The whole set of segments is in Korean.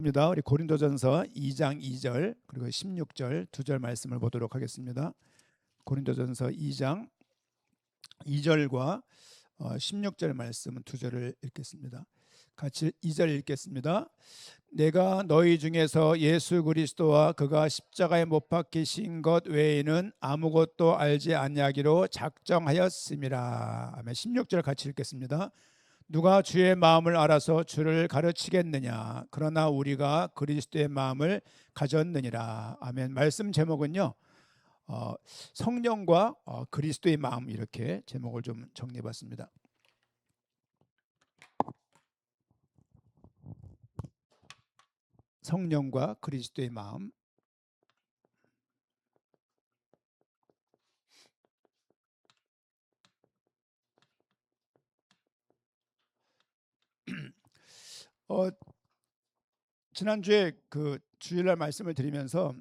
입니다. 우리 고린도전서 2장 2절 그리고 16절 두 절 말씀을 보도록 하겠습니다. 고린도전서 2장 2절과 16절 말씀은 두 절을 읽겠습니다. 같이 2절 읽겠습니다. 내가 너희 중에서 예수 그리스도와 그가 십자가에 못 박히신 것 외에는 아무것도 알지 아니하기로 작정하였음이라. 아멘. 16절 같이 읽겠습니다. 누가 주의 마음을 알아서 주를 가르치겠느냐. 그러나 우리가 그리스도의 마음을 가졌느니라. 아멘. 말씀 제목은요, 성령과 그리스도의 마음, 이렇게 제목을 좀 정리해봤습니다. 성령과 그리스도의 마음. 어, 지난주에 그 주일날 말씀을 드리면서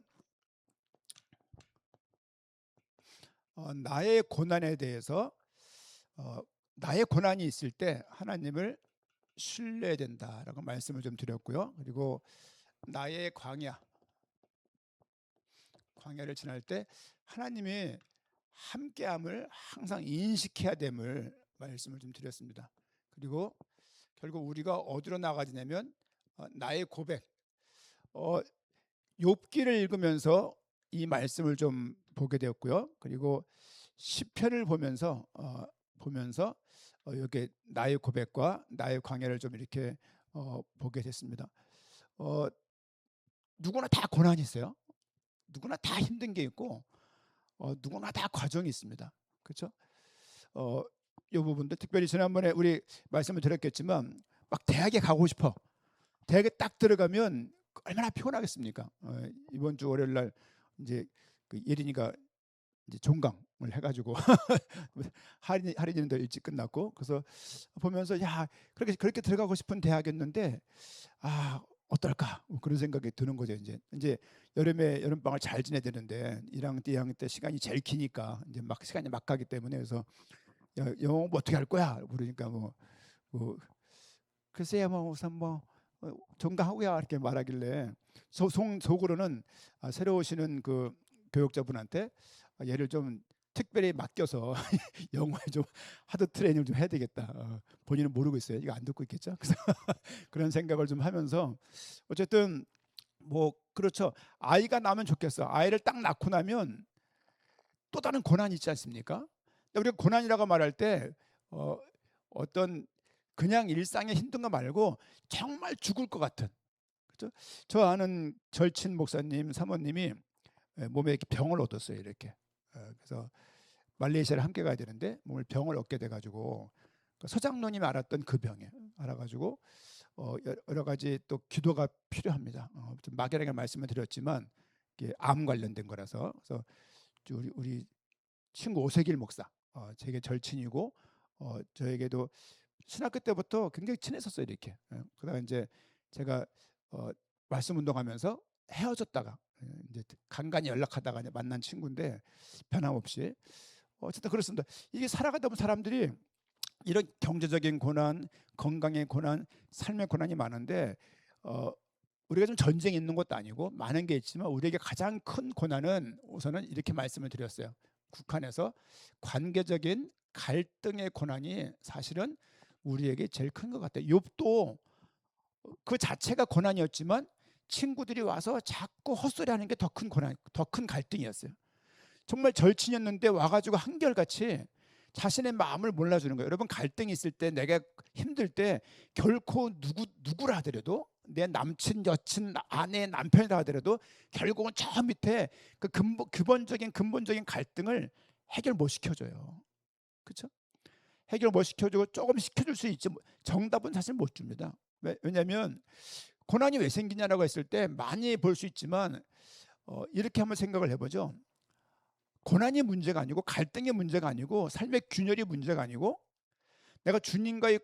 나의 고난에 대해서, 나의 고난이 있을 때 하나님을 신뢰해야 된다라고 말씀을 좀 드렸고요. 그리고 나의 광야를 지날 때 하나님이 함께함을 항상 인식해야 됨을 말씀을 좀 드렸습니다. 그리고 결국 우리가 어디로 나가지냐면 나의 고백, 욥기를 읽으면서 이 말씀을 좀 보게 되었고요. 그리고 시편을 보면서 이렇게 나의 고백과 나의 광야를 좀 이렇게 보게 됐습니다. 누구나 다 고난이 있어요. 누구나 다 힘든 게 있고 누구나 다 과정이 있습니다. 그렇죠? 이 부분도 특별히 지난번에 우리 말씀을 드렸겠지만 막 대학에 가고 싶어. 대학에 딱 들어가면 얼마나 피곤하겠습니까? 이번 주 월요일 날 이제 그 예린이가 이제 종강을 해가지고 할인도 일찍 끝났고, 그래서 보면서 야, 그렇게 들어가고 싶은 대학이었는데 어떨까, 뭐 그런 생각이 드는 거죠. 이제 여름방을 잘 지내야 되는데 1학년 때 2학년 때 시간이 제일 기니까 이제 막 시간이 막 가기 때문에, 그래서 야, 영어 뭐 어떻게 할 거야? 그러니까 뭐 글쎄요, 뭐 우선 종강하고야 이렇게 말하길래 속으로는 새로 오시는 그 교육자분한테 얘를 좀 특별히 맡겨서 영어에 좀 하드 트레이닝을 좀 해야 되겠다. 본인은 모르고 있어요. 이거 안 듣고 있겠죠. 그래서 그런 생각을 좀 하면서 어쨌든 뭐 그렇죠. 아이가 나면 좋겠어. 아이를 딱 낳고 나면 또 다른 고난이 있지 않습니까? 우리가 고난이라고 말할 때 어떤 그냥 일상의 힘든 거 말고 정말 죽을 것 같은, 그렇죠? 저 아는 절친 목사님 사모님이 몸에 이렇게 병을 얻었어요. 이렇게. 그래서 말레이시아를 함께 가야 되는데 몸을 병을 얻게 돼가지고 서장로님이 알았던 그 병에 알아가지고 여러 가지 또 기도가 필요합니다. 좀 막연하게 말씀을 드렸지만 이게 암 관련된 거라서. 그래서 우리 친구 오세길 목사, 제게 절친이고 저에게도 신학교 때부터 굉장히 친했었어요. 이렇게. 그다가 이제 제가 말씀 운동하면서 헤어졌다가 이제 간간히 연락하다가 이제 만난 친구인데 변함없이 어쨌든 그렇습니다. 이게 살아가다 보면 사람들이 이런 경제적인 고난, 건강의 고난, 삶의 고난이 많은데 우리가 좀 전쟁이 있는 것도 아니고 많은 게 있지만 우리에게 가장 큰 고난은, 우선은 이렇게 말씀을 드렸어요. 국한에서 관계적인 갈등의 고난이 사실은 우리에게 제일 큰 것 같아요. 욥도 그 자체가 고난이었지만 친구들이 와서 자꾸 헛소리하는 게 더 큰 고난, 더 큰 갈등이었어요. 정말 절친이었는데 와가지고 한결같이 자신의 마음을 몰라주는 거예요. 여러분, 갈등이 있을 때, 내가 힘들 때 결코 누구라 하더라도, 내 남친, 여친, 아내, 남편이라 하더라도 결국은 저 밑에 그 근본적인 갈등을 해결 못 시켜줘요. 그렇죠? 해결 못 시켜주고 조금 시켜줄 수 있지 정답은 사실 못 줍니다. 왜냐하면 고난이 왜 생기냐라고 했을 때 많이 볼 수 있지만 이렇게 한번 생각을 해보죠. 고난이 문제가 아니고, 갈등의 문제가 아니고, 삶의 균열이 문제가 아니고, 내가 주님과의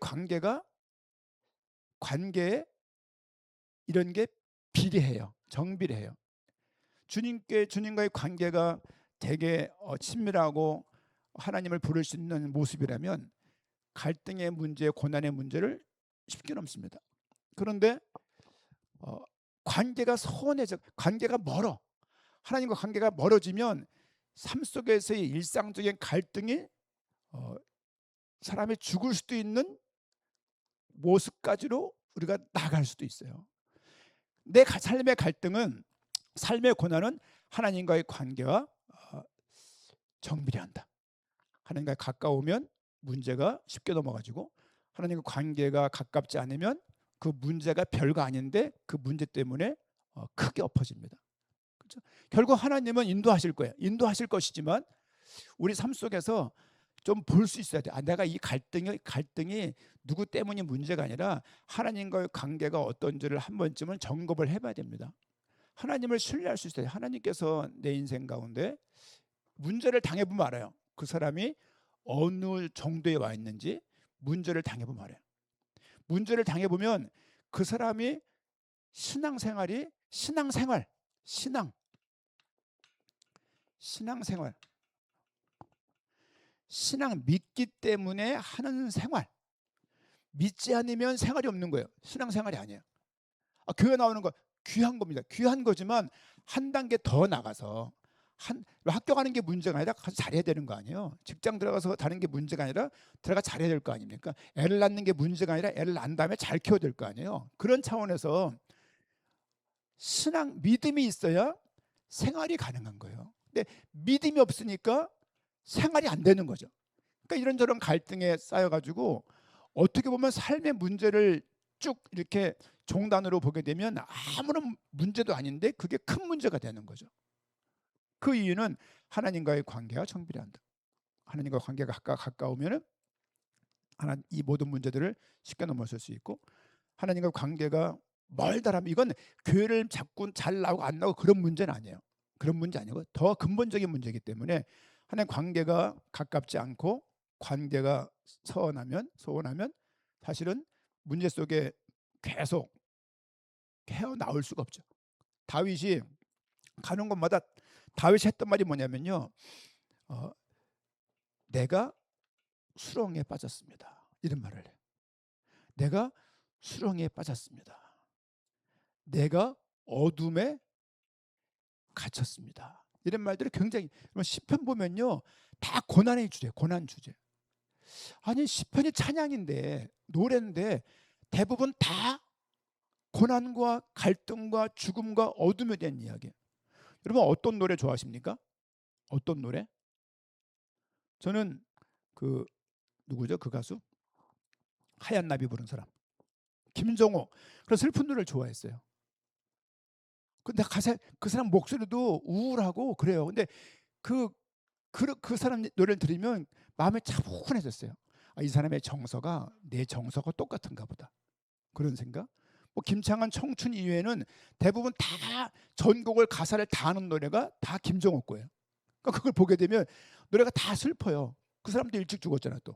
관계에 이런 게 비례해요. 정비례해요. 주님과의 관계가 되게 친밀하고 하나님을 부를 수 있는 모습이라면 갈등의 문제, 고난의 문제를 쉽게 넘습니다. 그런데 관계가 소원해져, 관계가 멀어. 하나님과 관계가 멀어지면 삶 속에서의 일상적인 갈등이 사람이 죽을 수도 있는 모습까지로 우리가 나갈 수도 있어요. 내 삶의 갈등은, 삶의 고난은 하나님과의 관계와 정비례 한다. 하나님과 가까우면 문제가 쉽게 넘어가지고, 하나님과 관계가 가깝지 않으면 그 문제가 별거 아닌데 그 문제 때문에 크게 엎어집니다. 그렇죠? 결국 하나님은 인도하실 거예요. 인도하실 것이지만 우리 삶 속에서 좀 볼 수 있어야 돼. 내가 이 갈등이 누구 때문이 문제가 아니라 하나님과의 관계가 어떤지를 한 번쯤은 점검을 해봐야 됩니다. 하나님을 신뢰할 수 있어요. 하나님께서 내 인생 가운데 문제를 당해보면 알아요. 그 사람이 어느 정도에 와 있는지 문제를 당해보면 알아요. 문제를 당해보면 그 사람이 신앙생활, 신앙 믿기 때문에 하는 생활, 믿지 않으면 생활이 없는 거예요. 신앙생활이 아니에요. 교회 나오는 거 귀한 겁니다. 귀한 거지만 한 단계 더 나가서 학교 가는 게 문제가 아니라 가서 잘해야 되는 거 아니에요. 직장 들어가서 다른 게 문제가 아니라 들어가 잘해야 될 거 아닙니까? 애를 낳는 게 문제가 아니라 애를 낳은 다음에 잘 키워야 될 거 아니에요. 그런 차원에서 믿음이 있어야 생활이 가능한 거예요. 근데 믿음이 없으니까 생활이 안 되는 거죠. 그러니까 이런저런 갈등에 쌓여가지고 어떻게 보면 삶의 문제를 쭉 이렇게 종단으로 보게 되면 아무런 문제도 아닌데 그게 큰 문제가 되는 거죠. 그 이유는 하나님과의 관계가 정비례한다. 하나님과 관계가 가까우면 이 모든 문제들을 쉽게 넘어설 수 있고, 하나님과 관계가 멀다라면 이건 교회를 자꾸 잘 나오고 안 나오고 그런 문제는 아니에요. 그런 문제 아니고 더 근본적인 문제이기 때문에 하나님 관계가 가깝지 않고 관계가 소원하면 사실은 문제 속에 계속 헤어나올 수가 없죠. 다윗이 가는 곳마다 다윗이 했던 말이 뭐냐면요, 내가 수렁에 빠졌습니다. 이런 말을 해요. 내가 수렁에 빠졌습니다. 내가 어둠에 갇혔습니다. 이런 말들이 굉장히, 시편 보면요 다 고난의 주제, 고난 주제. 아니 시편이 찬양인데, 노래인데 대부분 다 고난과 갈등과 죽음과 어둠에 대한 이야기예요. 여러분 어떤 노래 좋아하십니까? 어떤 노래? 저는 누구죠? 그 가수? 하얀 나비 부른 사람, 김종호. 그런 슬픈 노래를 좋아했어요. 근데 그 사람 목소리도 우울하고 그래요. 근데 그 사람 노래를 들으면 마음이 차분해졌어요. 이 사람의 정서가 내 정서가 똑같은가 보다. 그런 생각. 김창완 청춘 이외에는 대부분 다 전곡을 가사를 다 하는 노래가 다 김종호 거예요. 그러니까 그걸 보게 되면 노래가 다 슬퍼요. 그 사람도 일찍 죽었잖아 또.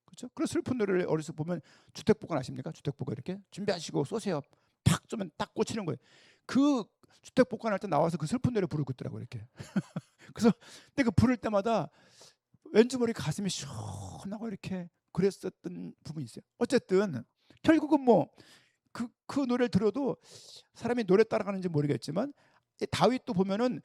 그렇죠? 그런 슬픈 노래를 어디서 보면 주택복권 아십니까? 주택복권 이렇게 준비하시고 쏘세요. 팍 쏘면 딱 꽂히는 거예요. 그 주택복권 할 때 나와서 그 슬픈 노래 부르고 있더라고 이렇게. 그래서 근데 그 부를 때마다 왠지 모르게 가슴이 시원하고 이렇게 그랬었던 부분이 있어요. 어쨌든 결국은 그 노래를 들어도 사람이 노래 따라가는지 모르겠지만 다윗도 보면은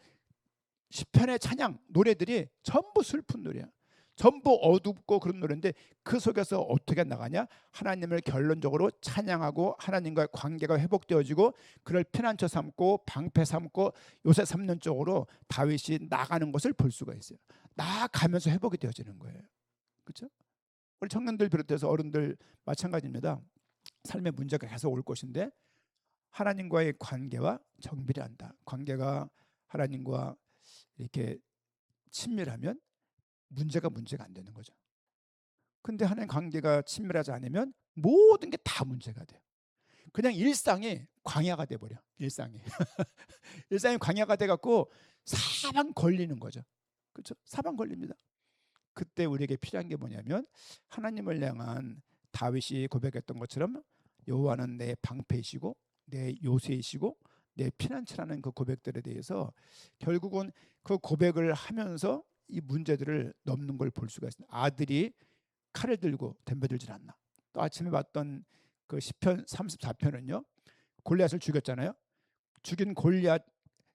시편의 찬양 노래들이 전부 슬픈 노래야. 전부 어둡고 그런 노래인데 그 속에서 어떻게 나가냐? 하나님을 결론적으로 찬양하고 하나님과의 관계가 회복되어지고 그를 피난처 삼고 방패 삼고 요새 삼는 쪽으로 다윗이 나가는 것을 볼 수가 있어요. 나아가면서 회복이 되어지는 거예요. 그렇죠? 우리 청년들 비롯해서 어른들 마찬가지입니다. 삶의 문제가 계속 올 것인데 하나님과의 관계와 정비례한다. 관계가 하나님과 이렇게 친밀하면 문제가 안 되는 거죠. 근데 하나님 관계가 친밀하지 않으면 모든 게 다 문제가 돼요. 그냥 일상이 광야가 돼 버려. 일상이 광야가 돼 갖고 사방 걸리는 거죠. 그렇죠? 사방 걸립니다. 그때 우리에게 필요한 게 뭐냐면 하나님을 향한 다윗이 고백했던 것처럼 여호와는 내 방패이시고 내 요새이시고 내 피난처라는 그 고백들에 대해서 결국은 그 고백을 하면서 이 문제들을 넘는 걸 볼 수가 있습니다. 아들이 칼을 들고 덤벼들질 않나. 또 아침에 봤던 그 시편 34편은요. 골리앗을 죽였잖아요. 죽인 골리앗,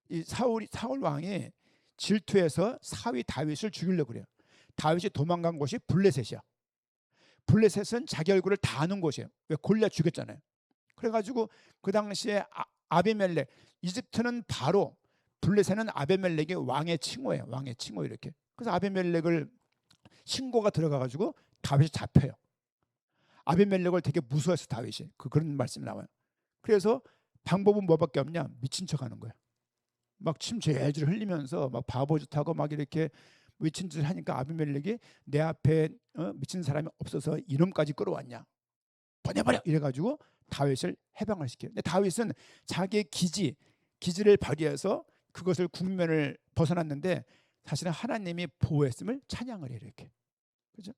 이 사울 왕이 질투해서 사위 다윗을 죽이려고 그래요. 다윗이 도망간 곳이 블레셋이야. 블레셋은 자기 얼굴을 다 아는 곳이에요. 왜? 골리앗 죽였잖아요. 그래가지고 그 당시에 아비멜렉, 이집트는 바로, 블레셋은 아비멜렉이 왕의 칭호예요. 왕의 칭호 이렇게. 그래서 아비멜렉을 신고가 들어가가지고 다윗이 잡혀요. 아비멜렉을 되게 무서워해서 다윗이 그런 말씀이 나와요. 그래서 방법은 뭐밖에 없냐? 미친 척하는 거예요. 막 침 질질 흘리면서 막 바보짓하고 막 이렇게 미친 짓을 하니까 아비멜렉이 내 앞에 미친 사람이 없어서 이놈까지 끌어왔냐? 보내버려! 이래가지고 다윗을 해방을 시켜요. 근데 다윗은 자기의 기지를 발휘해서 그것을 국면을 벗어났는데 사실은 하나님이 보호했음을 찬양을 해요. 이렇게. 그죠?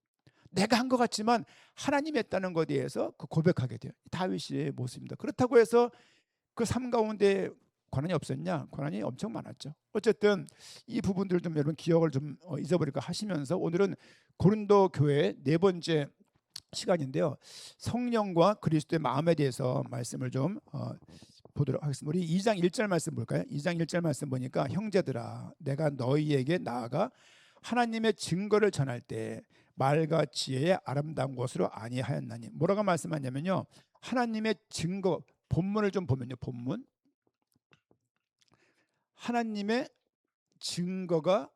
내가 한 것 같지만 하나님이 했다는 것에 대해서 고백하게 돼요. 다윗의 모습입니다. 그렇다고 해서 그 삶 가운데 고난이 없었냐? 고난이 엄청 많았죠. 어쨌든 이 부분들을 좀 여러분 기억을 좀 잊어버릴까 하시면서 오늘은 고린도 교회의 네 번째 시간인데요. 성령과 그리스도의 마음에 대해서 말씀을 좀 보도록 하겠습니다. 우리 2장 1절 말씀 볼까요? 2장 1절 말씀 보니까 형제들아 내가 너희에게 나아가 하나님의 증거를 전할 때 말과 지혜의 아름다운 것으로 아니하였나니. 뭐라고 말씀하냐면요. 하나님의 증거, 본문을 좀 보면요. 본문. 하나님의 증거가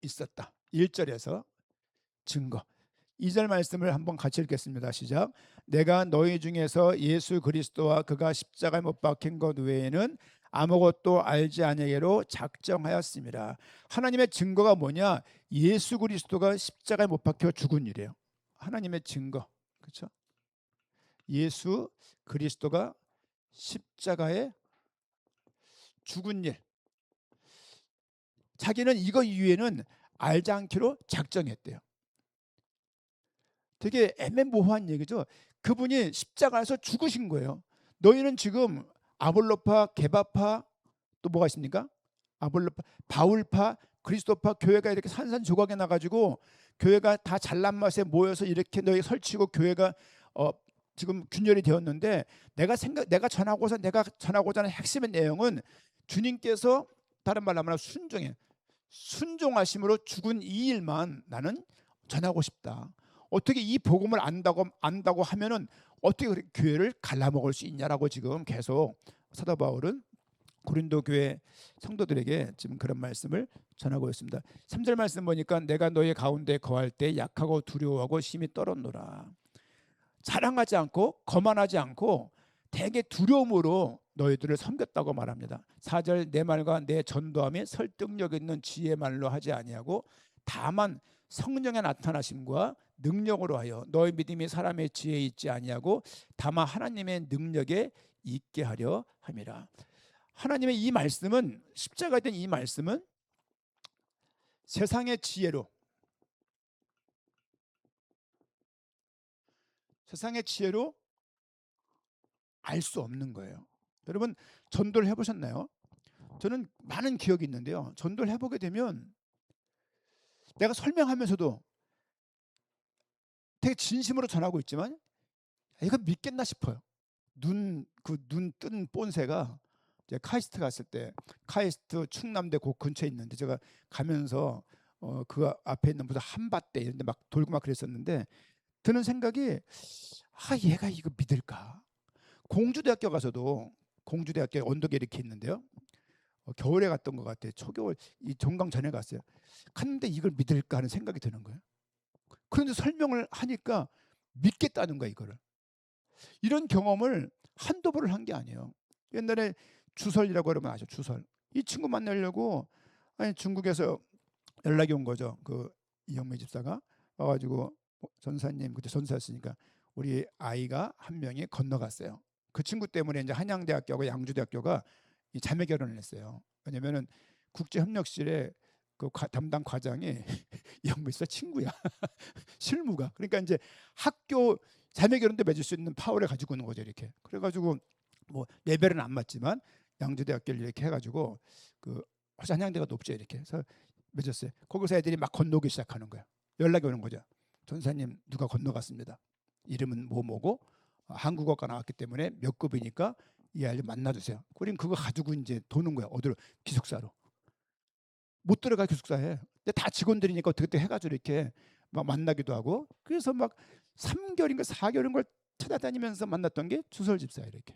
있었다. 1절에서 증거. 2절 말씀을 한번 같이 읽겠습니다. 시작. 내가 너희 중에서 예수 그리스도와 그가 십자가에 못 박힌 것 외에는 아무것도 알지 아니하기로 작정하였습니다. 하나님의 증거가 뭐냐? 예수 그리스도가 십자가에 못 박혀 죽은 일이에요. 하나님의 증거. 그렇죠? 예수 그리스도가 십자가에 죽은 일. 자기는 이거 이후에는 알지 않기로 작정했대요. 되게 애매모호한 얘기죠. 그분이 십자가에서 죽으신 거예요. 너희는 지금 아볼로파, 게바파, 또 뭐가 있습니까? 아볼로파, 바울파, 그리스도파 교회가 이렇게 산산조각에 나가지고 교회가 다 잘난 맛에 모여서 이렇게 너희 설치고 교회가 지금 균열이 되었는데 내가 전하고자 하는 핵심의 내용은 주님께서 다른 말로 하면 순종하심으로 죽은 이 일만 나는 전하고 싶다. 어떻게 이 복음을 안다고 하면은 어떻게 교회를 갈라먹을 수 있냐라고 지금 계속 사도 바울은 고린도 교회 성도들에게 지금 그런 말씀을 전하고 있습니다. 3절 말씀 보니까 내가 너희 가운데 거할 때 약하고 두려워하고 심히 떨었노라. 자랑하지 않고 거만하지 않고 되게 두려움으로 너희들을 섬겼다고 말합니다. 4절 내 말과 내 전도함이 설득력 있는 지혜 말로 하지 아니하고 다만 성령의 나타나심과 능력으로 하여 너희 믿음이 사람의 지혜에 있지 아니하고 다만 하나님의 능력에 있게 하려 함이라. 하나님의 이 말씀은 십자가에 된 이 말씀은 세상의 지혜로 알 수 없는 거예요. 여러분 전도를 해보셨나요? 저는 많은 기억이 있는데요. 전도를 해보게 되면 내가 설명하면서도 되게 진심으로 전하고 있지만 이거 믿겠나 싶어요. 눈 뜬 본새가 이제 카이스트 갔을 때 카이스트 충남대 그 근처에 있는데 제가 가면서 그 앞에 있는 무슨 한밭대 이런 데 막 돌고 막 그랬었는데 드는 생각이 얘가 이거 믿을까? 공주대학교 가서도 공주대학교 언덕에 이렇게 있는데요. 겨울에 갔던 것 같아요. 초겨울 이 종강 전에 갔어요. 갔는데 이걸 믿을까 하는 생각이 드는 거예요. 그런데 설명을 하니까 믿겠다는 거야 이거를. 이런 경험을 한두 번을 한 게 아니에요. 옛날에 주설이라고 그러면 아죠. 주설. 이 친구 만나려고 중국에서 연락이 온 거죠. 그 이영미 집사가 와가지고 전사님 그때 전사였으니까 우리 아이가 한 명이 건너갔어요. 그 친구 때문에 이제 한양대학교하고 양주대학교가 이 자매 결혼을 했어요. 왜냐면은 국제협력실에 그 담당 과장이 이영미 집사 친구야. 실무가. 그러니까 이제 학교 자매 결혼도 맺을 수 있는 파워를 가지고 있는 거죠 이렇게. 그래가지고 뭐 레벨은 안 맞지만 양주대학교를 이렇게 해가지고 그 훨씬 한양대가 높죠 이렇게 해서 맺었어요. 거기서 애들이 막 건너기 시작하는 거야. 연락이 오는 거죠. 전사님 누가 건너갔습니다. 이름은 뭐고 한국어가 나왔기 때문에 몇 급이니까 이 아이를 만나주세요. 우린 그거 가지고 이제 도는 거야. 어디로? 기숙사로. 못 들어가 기숙사에. 근데 다 직원들이니까 어떻게 해가지고 이렇게 막 만나기도 하고. 그래서 막 3개월인가 4개월인 걸 찾아다니면서 만났던 게 주설 집사예요. 이렇게.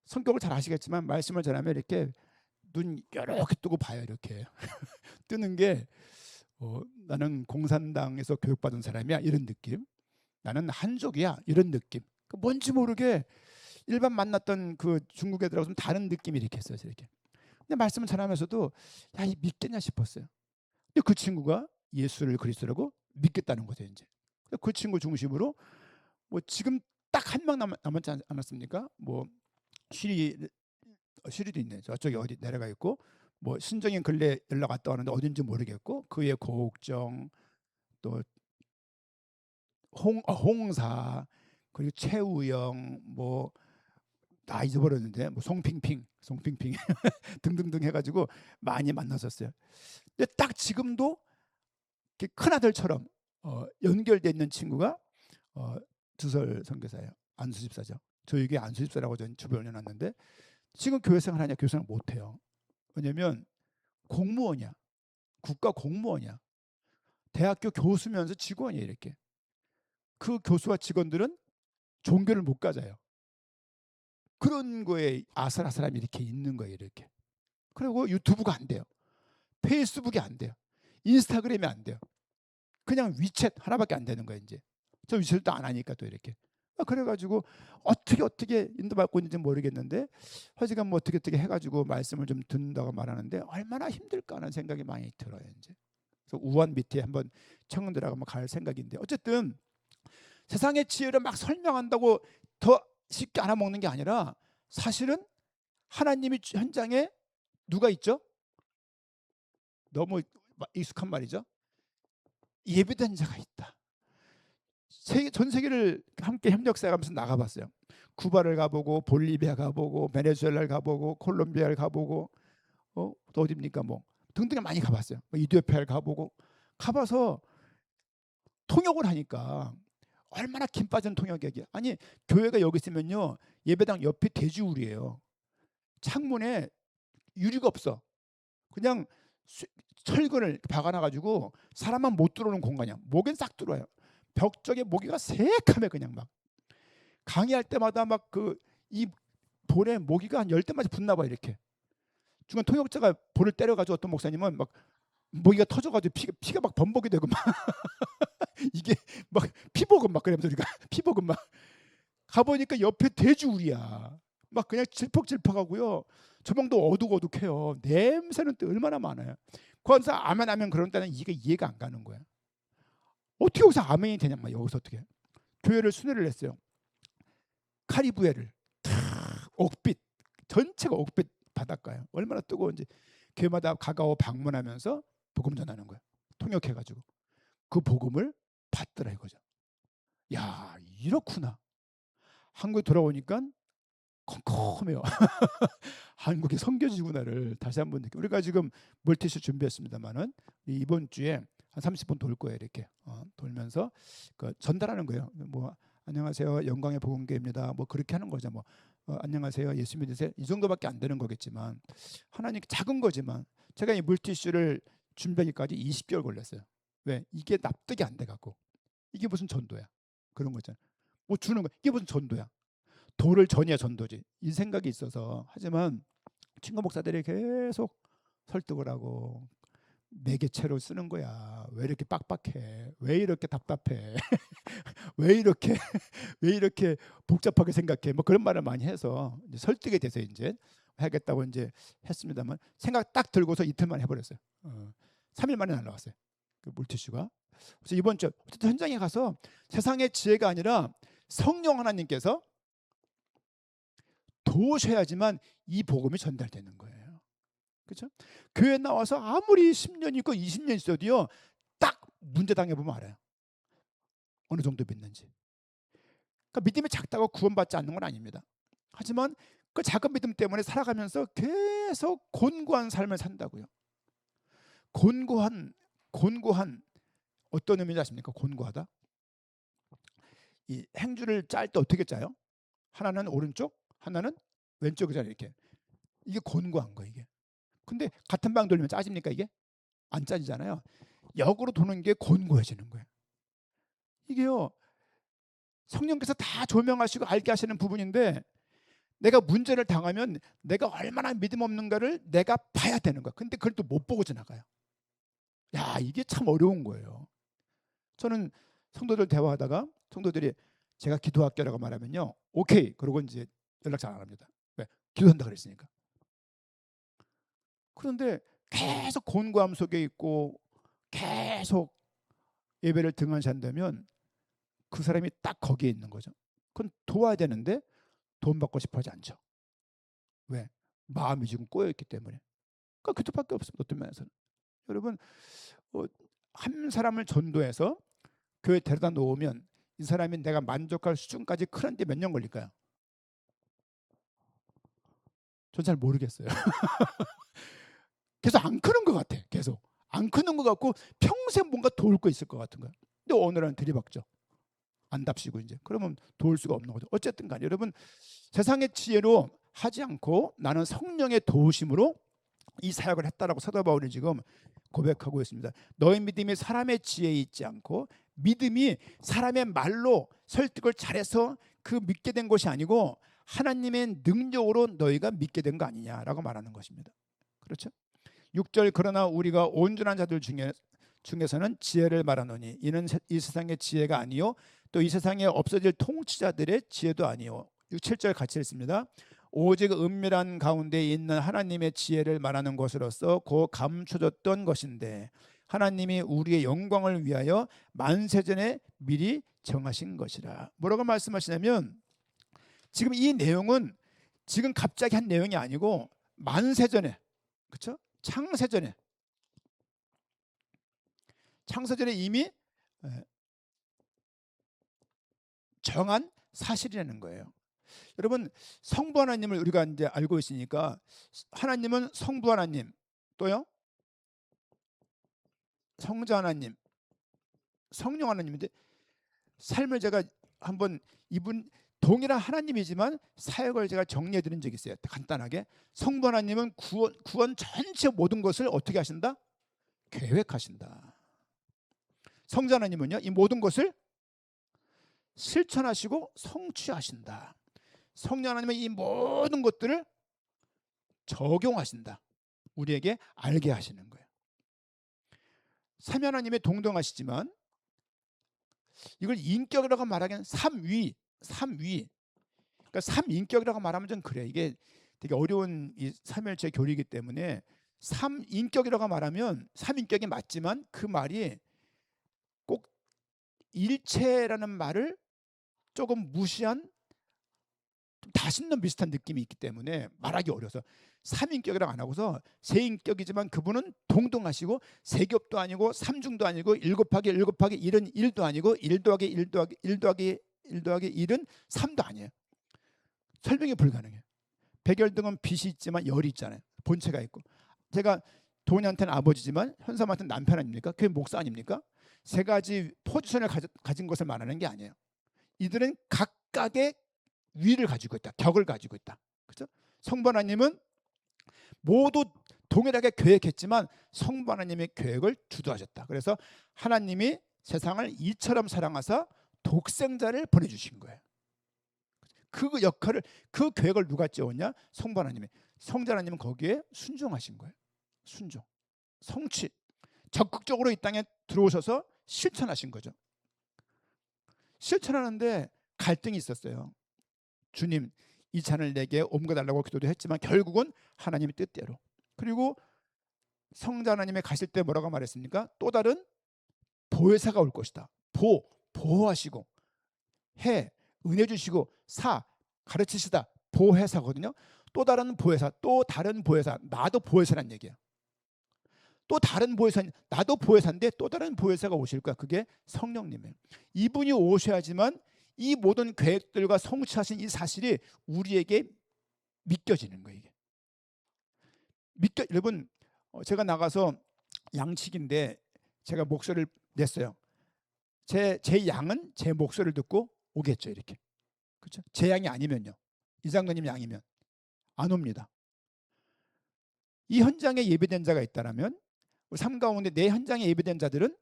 성격을 잘 아시겠지만 말씀을 전하면 이렇게 눈 이렇게 뜨고 봐요. 이렇게 뜨는 게 나는 공산당에서 교육받은 사람이야 이런 느낌. 나는 한족이야 이런 느낌. 뭔지 모르게 일반 만났던 그 중국 애들하고 좀 다른 느낌이 이렇게 했어요. 이렇게. 근데 말씀을 전하면서도 야, 이 믿겠냐 싶었어요. 근데 그 친구가 예수를 그리스도라고 믿겠다는 거죠. 이제 그 친구 중심으로 뭐 지금 딱 한 명 남았지 않았습니까? 뭐 시리도 있네. 저쪽에 어디 내려가 있고 뭐 신정인 근래 연락 왔다 하는데 어딘지 모르겠고 그의 고옥정 또 홍사 그리고 최우영 뭐 다 잊어버렸는데 뭐 송핑핑 등등등 해가지고 많이 만났었어요. 근데 딱 지금도 큰 아들처럼 연결돼 있는 친구가 주설 선교사예요. 안수집사죠. 저에게 안수집사라고 전 주변에 놨는데 지금 교회생활 하냐? 교회생활 못해요. 왜냐면 공무원이야. 국가 공무원이야. 대학교 교수면서 직원이야. 이렇게. 그 교수와 직원들은 종교를 못 가져요. 그런 거에 아슬아슬함이 이렇게 있는 거예요. 이렇게. 그리고 유튜브가 안 돼요. 페이스북이 안 돼요. 인스타그램이 안 돼요. 그냥 위챗 하나밖에 안 되는 거예요. 이제. 저 위챗도 안 하니까 또 이렇게. 그래가지고 어떻게 인도받고 있는지 모르겠는데 하여간 뭐 어떻게 해가지고 말씀을 좀 듣는다고 말하는데 얼마나 힘들까 하는 생각이 많이 들어요. 이제. 그래서 우한 밑에 한번 청년들하고 한번 갈 생각인데 어쨌든 세상의 지혜를 막 설명한다고 더 쉽게 알아먹는 게 아니라 사실은 하나님이 현장에 누가 있죠? 너무 익숙한 말이죠. 예비된 자가 있다. 전 세계를 함께 협력사가면서 나가봤어요. 쿠바를 가보고 볼리비아 가보고 베네수엘라를 가보고 콜롬비아를 가보고 또 어디입니까 뭐 등등 많이 가봤어요. 이디오피아를 가봐서 통역을 하니까 얼마나 김 빠진 통역이야. 아니 교회가 여기 있으면요 예배당 옆에 돼지우리예요. 창문에 유리가 없어. 그냥 철근을 박아놔가지고 사람만 못 들어오는 공간이야. 목엔 싹 들어와요. 벽 쪽에 모기가 새카매 그냥 막 강의할 때마다 막 그 이 볼에 모기가 한 10대마다 붙나 봐 이렇게. 중간 통역자가 볼을 때려가지고 어떤 목사님은 막 모기가 터져가지고 피가 막 범벅이 되고 막 이게 막 피복음 막 그러면서 우리가 피복음 막 가보니까 옆에 돼지우리야. 막 그냥 질퍽질퍽하고요. 조명도 어둑어둑해요. 냄새는 또 얼마나 많아요. 거기서 아멘 하면 그런 때는 이게 이해가 안 가는 거야. 어떻게 여기서 아멘이 되냐 막 여기서 어떻게 교회를 순회를 했어요. 카리브해를 옥빛 전체가 옥빛 바닷가예요. 얼마나 뜨거운지 교회마다 가까워 방문하면서 복음 전하는 거야. 통역해가지고 그 복음을 받더라 이거죠. 야 이렇구나. 한국에 돌아오니까 컴컴해요. 한국의 선교지구나를 다시 한번 느끼고 우리가 지금 멀티쇼 준비했습니다만은 이번 주에 한 30분 돌 거예요. 이렇게 돌면서 전달하는 거예요. 뭐 안녕하세요 영광의 복음교회입니다. 뭐 그렇게 하는 거죠. 뭐 안녕하세요 예수 믿으세요 이 정도밖에 안 되는 거겠지만 하나님 작은 거지만 제가 이 물티슈를 준비하기까지 20개월 걸렸어요. 왜 이게 납득이 안 돼갖고 이게 무슨 전도야 그런 거잖아. 뭐 주는 거 이게 무슨 전도야. 도를 전이야 전도지 이 생각이 있어서 하지만 친구 목사들이 계속 설득을 하고 매개체로 쓰는 거야. 왜 이렇게 빡빡해? 왜 이렇게 답답해? 왜 이렇게 복잡하게 생각해? 뭐 그런 말을 많이 해서 이제 설득이 돼서 이제 하겠다고 이제 했습니다만 생각 딱 들고서 이틀만 해버렸어요. 3일 만에 날라왔어요. 그 물티슈가. 그래서 이번 주 어쨌든 현장에 가서 세상의 지혜가 아니라 성령 하나님께서 도우셔야지만 이 복음이 전달되는 거예요. 그렇죠? 교회 나와서 아무리 10년 있고 20년 있어도요. 딱 문제 당해보면 알아요. 어느 정도 믿는지. 그러니까 믿음이 작다고 구원받지 않는 건 아닙니다. 하지만 그 작은 믿음 때문에 살아가면서 계속 곤고한 삶을 산다고요. 곤고한 어떤 의미인지 아십니까? 곤고하다. 이 행주를 짤 때 어떻게 짜요? 하나는 오른쪽, 하나는 왼쪽이잖아요. 이렇게. 이게 곤고한 거 이게. 근데 같은 방 돌리면 짜집니까 이게? 안 짜지잖아요. 역으로 도는 게 곤고해지는 거예요. 이게요. 성령께서 다 조명하시고 알게 하시는 부분인데 내가 문제를 당하면 내가 얼마나 믿음 없는가를 내가 봐야 되는 거야. 근데 그걸 또 못 보고 지나가요. 야, 이게 참 어려운 거예요. 저는 성도들 대화하다가 성도들이 제가 기도할게라고 말하면요. 오케이. 그러고 이제 연락 잘 안 합니다. 왜? 기도한다 그랬으니까. 그런데 계속 곤고함 속에 있고 계속 예배를 등한시한다면 그 사람이 딱 거기에 있는 거죠. 그건 도와야 되는데 돈 받고 싶어 하지 않죠. 왜? 마음이 지금 꼬여있기 때문에. 그러니까 그것밖에 없습니다. 어떤 면에서는. 여러분 한 사람을 전도해서 교회 데려다 놓으면 이 사람이 내가 만족할 수준까지 크는데 몇 년 걸릴까요? 전 잘 모르겠어요. 계속 안 크는 것 같아. 계속 안 크는 것 같고 평생 뭔가 도울 거 있을 것 같은 거야. 근데 오늘은 들이박죠. 안 답시고 이제 그러면 도울 수가 없는 거죠. 어쨌든 간에 여러분 세상의 지혜로 하지 않고 나는 성령의 도우심으로 이 사역을 했다라고 사도 바울이 지금 고백하고 있습니다. 너희 믿음이 사람의 지혜에 있지 않고 믿음이 사람의 말로 설득을 잘해서 그 믿게 된 것이 아니고 하나님의 능력으로 너희가 믿게 된 거 아니냐라고 말하는 것입니다. 그렇죠? 6절 그러나 우리가 온전한 자들 중에서는 지혜를 말하노니 이는 이 세상의 지혜가 아니요 또 이 세상에 없어질 통치자들의 지혜도 아니요. 7절 같이 읽습니다. 오직 은밀한 가운데 있는 하나님의 지혜를 말하는 것으로서 곧 감춰졌던 것인데 하나님이 우리의 영광을 위하여 만세전에 미리 정하신 것이라. 뭐라고 말씀하시냐면 지금 이 내용은 지금 갑자기 한 내용이 아니고 만세전에, 그렇죠? 창세전에 이미 정한 사실이라는 거예요. 여러분 성부 하나님을 우리가 이제 알고 있으니까 하나님은 성부 하나님, 또요 성자 하나님, 성령 하나님인데 삶을 제가 한번 이분 동일한 하나님이지만 사역을 제가 정리해 드린 적이 있어요. 간단하게 성부 하나님은 구원 전체 모든 것을 어떻게 하신다? 계획하신다. 성자 하나님은요 이 모든 것을 실천하시고 성취하신다. 성령 하나님은 이 모든 것들을 적용하신다. 우리에게 알게 하시는 거예요. 삼위 하나님의 동등하시지만 이걸 인격이라고 말하기는 삼위. 그러니까 삼인격이라고 말하면 좀 그래. 이게 되게 어려운 이 삼일체 교리이기 때문에 삼인격이라고 말하면 삼인격이 맞지만 그 말이 꼭 일체라는 말을 조금 무시한 다신론 비슷한 느낌이 있기 때문에 말하기 어려서 삼인격이라고 안 하고서 세인격이지만 그분은 동등하시고 세겹도 아니고 삼중도 아니고 1 곱하기 1 곱하기 1은 1도 아니고 1 더하기 1 더하기 1 더하기 1 더하기 1은 3도 아니에요. 설명이 불가능해요. 백열등은 빛이 있지만 열이 있잖아요. 본체가 있고. 제가 도훈이한테는 아버지지만 현삼한테는 남편 아닙니까? 그게 목사 아닙니까? 세 가지 포지션을 가진 것을 말하는 게 아니에요. 이들은 각각의 위를 가지고 있다. 격을 가지고 있다. 그렇죠? 성부 하나님은 모두 동일하게 계획했지만 성부 하나님의 계획을 주도하셨다. 그래서 하나님이 세상을 이처럼 사랑하사 독생자를 보내주신 거예요. 그 역할을 그 계획을 누가 째웠냐? 성부 하나님이. 성자 하나님은 거기에 순종하신 거예요. 순종, 성취, 적극적으로 이 땅에 들어오셔서 실천하신 거죠. 실천하는데 갈등이 있었어요. 주님 이 잔을 내게 옮겨달라고 기도도 했지만 결국은 하나님의 뜻대로. 그리고 성자 하나님의 가실 때 뭐라고 말했습니까? 또 다른 보혜사가 올 것이다. 보호하시고 해 은혜 주시고 사 가르치시다. 보혜사거든요. 또 다른 보혜사, 또 다른 보혜사. 나도 보혜사란 얘기야. 또 다른 보혜사, 나도 보혜사인데 또 다른 보혜사가 오실 거야. 그게 성령님이에요. 이분이 오셔야지만 이 모든 계획들과 성취하신 이 사실이 우리에게 믿겨지는 거예요. 이게 여러분 제가 나가서 양치기인데 제가 목소리를 냈어요. 제 양은 제 목소리를 듣고 오겠죠. 이렇게. 그렇죠? 제 양이 아니면요. 이장로님 양이면 안 옵니다. 이 현장에 예배된 자가 있다라면 삶 가운데 내 현장에 예배된 자들은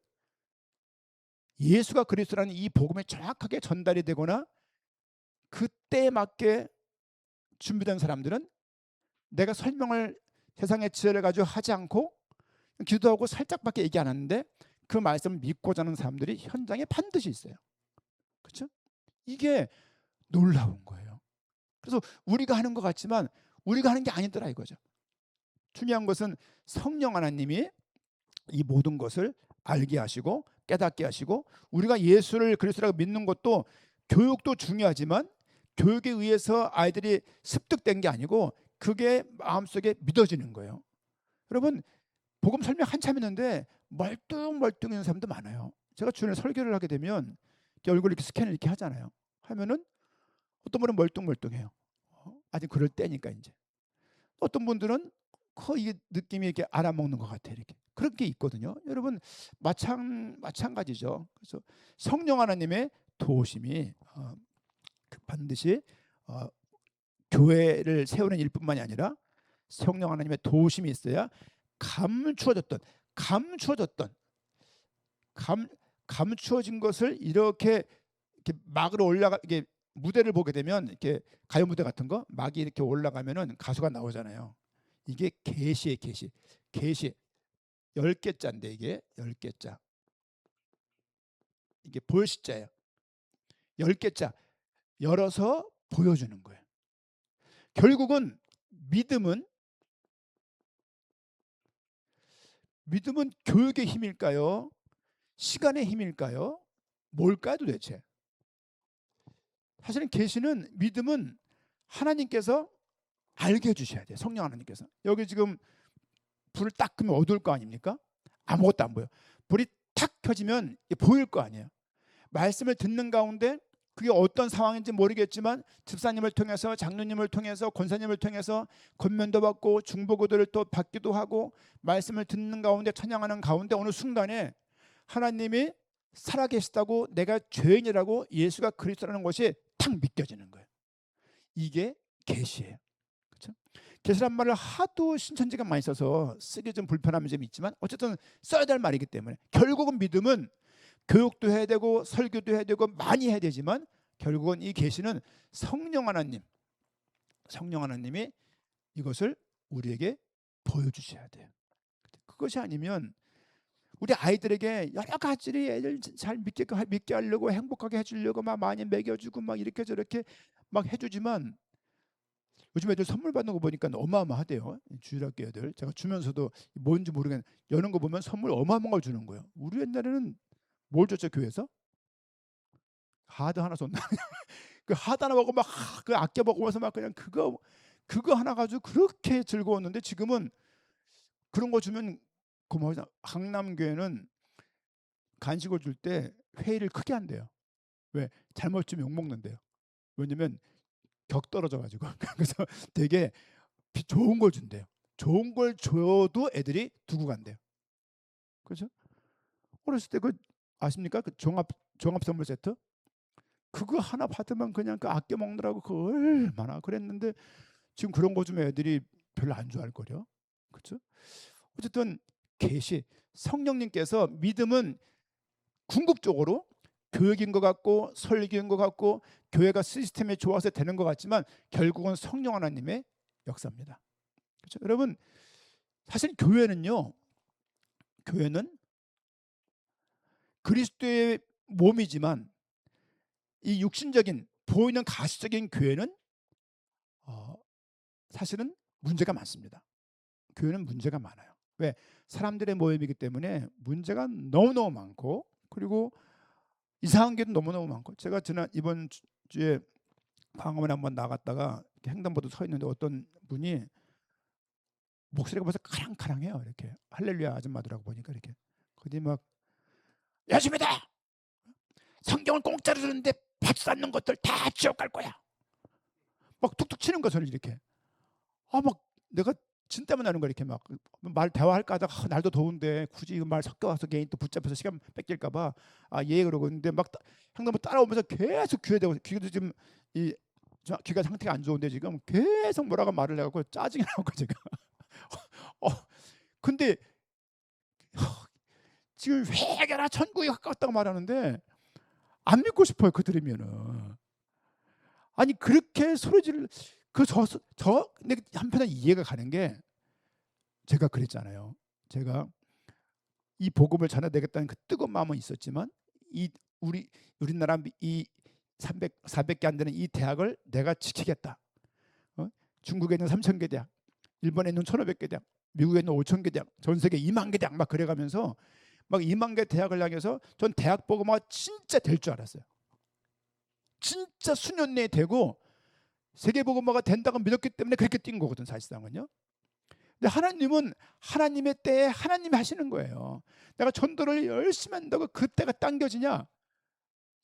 예수가 그리스도라는 이 복음이 정확하게 전달이 되거나 그때에 맞게 준비된 사람들은 내가 설명을 세상의 지혜를 가지고 하지 않고 기도하고 살짝밖에 얘기 안 하는데 그 말씀을 믿고자 하는 사람들이 현장에 반드시 있어요. 그렇죠? 이게 놀라운 거예요. 그래서 우리가 하는 것 같지만 우리가 하는 게 아니더라 이거죠. 중요한 것은 성령 하나님이 이 모든 것을 알게 하시고 깨닫게 하시고 우리가 예수를 그리스도라고 믿는 것도 교육도 중요하지만 교육에 의해서 아이들이 습득된 게 아니고 그게 마음속에 믿어지는 거예요. 여러분 복음 설명 한참 했는데 멀뚱멀뚱한 사람도 많아요. 제가 주변에 설교를 하게 되면 이렇게 얼굴 이렇게 스캔을 이렇게 하잖아요. 하면은 어떤 분은 멀뚱멀뚱해요. 아직 그럴 때니까 이제. 어떤 분들은 이게 느낌이 이렇게 알아먹는 것 같아 이렇게. 그런 게 있거든요. 여러분 마찬가지죠. 그래서 성령 하나님의 도우심이 반드시 교회를 세우는 일뿐만이 아니라 성령 하나님의 도우심이 있어야 감추어진 것을 이렇게 막으로 올라가 이게 무대를 보게 되면 이렇게 가요 무대 같은 거 막이 이렇게 올라가면은 가수가 나오잖아요. 이게 계시의 계시 10개자인데 이게 10개자 이게 보여시자예요. 10개자 열어서 보여주는 거예요. 결국은 믿음은 교육의 힘일까요? 시간의 힘일까요? 뭘까요 도대체? 사실은 계시는 믿음은 하나님께서 알게 해주셔야 돼요. 성령 하나님께서. 여기 지금 불을 딱 끄면 어두울 거 아닙니까? 아무것도 안 보여. 불이 탁 켜지면 보일 거 아니에요. 말씀을 듣는 가운데 그게 어떤 상황인지 모르겠지만 집사님을 통해서 장로님을 통해서 권사님을 통해서 권면도 받고 중보기도를 또 받기도 하고 말씀을 듣는 가운데 찬양하는 가운데 어느 순간에 하나님이 살아계시다고 내가 죄인이라고 예수가 그리스도라는 것이 탁 믿겨지는 거예요. 이게 계시예요. 그렇죠? 계시란 말을 하도 신천지가 많이 써서 쓰기 좀 불편함이 좀 있지만 어쨌든 써야 될 말이기 때문에 결국은 믿음은 교육도 해야 되고 설교도 해야 되고 많이 해야 되지만 결국은 이 계시는 성령 하나님이 이것을 우리에게 보여주셔야 돼요. 그것이 아니면 우리 아이들에게 여러 가지를 애들 잘 믿게 하려고 행복하게 해주려고 막 많이 먹여주고 막 이렇게 저렇게 막 해주지만 요즘 애들 선물 받는 거 보니까 어마어마하대요. 주일학교 애들 제가 주면서도 뭔지 모르겠는데 여는 거 보면 선물 어마어마한 걸 주는 거예요. 우리 옛날에는 뭘 줬죠 교회에서? 하드 하나 줬나? 그 하드 하나 먹고 막 그 아껴 먹으면서 막 그냥 그거 하나 가지고 그렇게 즐거웠는데 지금은 그런 거 주면 고마워요. 강남교회는 간식을 줄 때 회의를 크게 한대요. 왜? 잘못 주면 욕 먹는데요. 왜냐면 격 떨어져 가지고 그래서 되게 좋은 걸 준대요. 좋은 걸 줘도 애들이 두고 간대요. 그렇죠? 어렸을 때 그 아십니까? 그 종합 선물 세트 그거 하나 받으면 그냥 그 아껴 먹느라고 그 얼마나 그랬는데 지금 그런 거 주면 애들이 별로 안 좋아할 거려. 그렇죠? 어쨌든 계시 성령님께서 믿음은 궁극적으로 교육인 것 같고 설교인 것 같고 교회가 시스템이 좋아서 되는 것 같지만 결국은 성령 하나님의 역사입니다. 그렇죠? 여러분 사실 교회는 그리스도의 몸이지만 이 육신적인 보이는 가시적인 교회는 사실은 문제가 많습니다. 교회는 문제가 많아요. 왜? 사람들의 모임이기 때문에 문제가 너무너무 많고 그리고 이상한 게 너무너무 많고 제가 이번 주에 광화문에 한번 나갔다가 횡단보도 서 있는데 어떤 분이 목소리가 벌써 카랑카랑해요. 이렇게 할렐루야 아줌마들하고 보니까 이렇게 그뒤 막 야심이다. 성경을 공짜로 주는데 받지 않는 것들 다 지옥 갈 거야. 막 툭툭 치는 거 소리 이렇게. 막 내가 진땀이 나는 거 이렇게 막 말 대화할까 하다가 날도 더운데 굳이 이거 말 섞어와서 개인 또 붙잡혀서 시간 뺏길까봐 예 그러고 있는데 막 횡단보 따라오면서 계속 귀에대고 귀도 지금 이 귀가 상태가 안 좋은데 지금 계속 뭐라고 말을 해갖고 짜증이 나고 제가. 어, 근데 지금 회개라 천국에 가까웠다고 말하는데 안 믿고 싶어요. 그 들으면은. 아니 그렇게 소리질 근데 한편은 이해가 가는 게 제가 그랬잖아요. 제가 이 복음을 전해내겠다는 그 뜨거운 마음은 있었지만 이 우리나라 이 400개 안 되는 이 대학을 내가 지키겠다. 중국에 있는 3,000개 대학, 일본에 있는 1,500개 대학, 미국에 있는 5,000개 대학, 전 세계 2만 개 대학 막 그래가면서 막 2만 개 대학을 향해서 전 대학 복음화가 진짜 될 줄 알았어요. 진짜 수년 내에 되고 세계 복음화가 된다고 믿었기 때문에 그렇게 뛴 거거든 사실상은요. 근데 하나님은 하나님의 때에 하나님이 하시는 거예요. 내가 전도를 열심히 한다고 그때가 당겨지냐?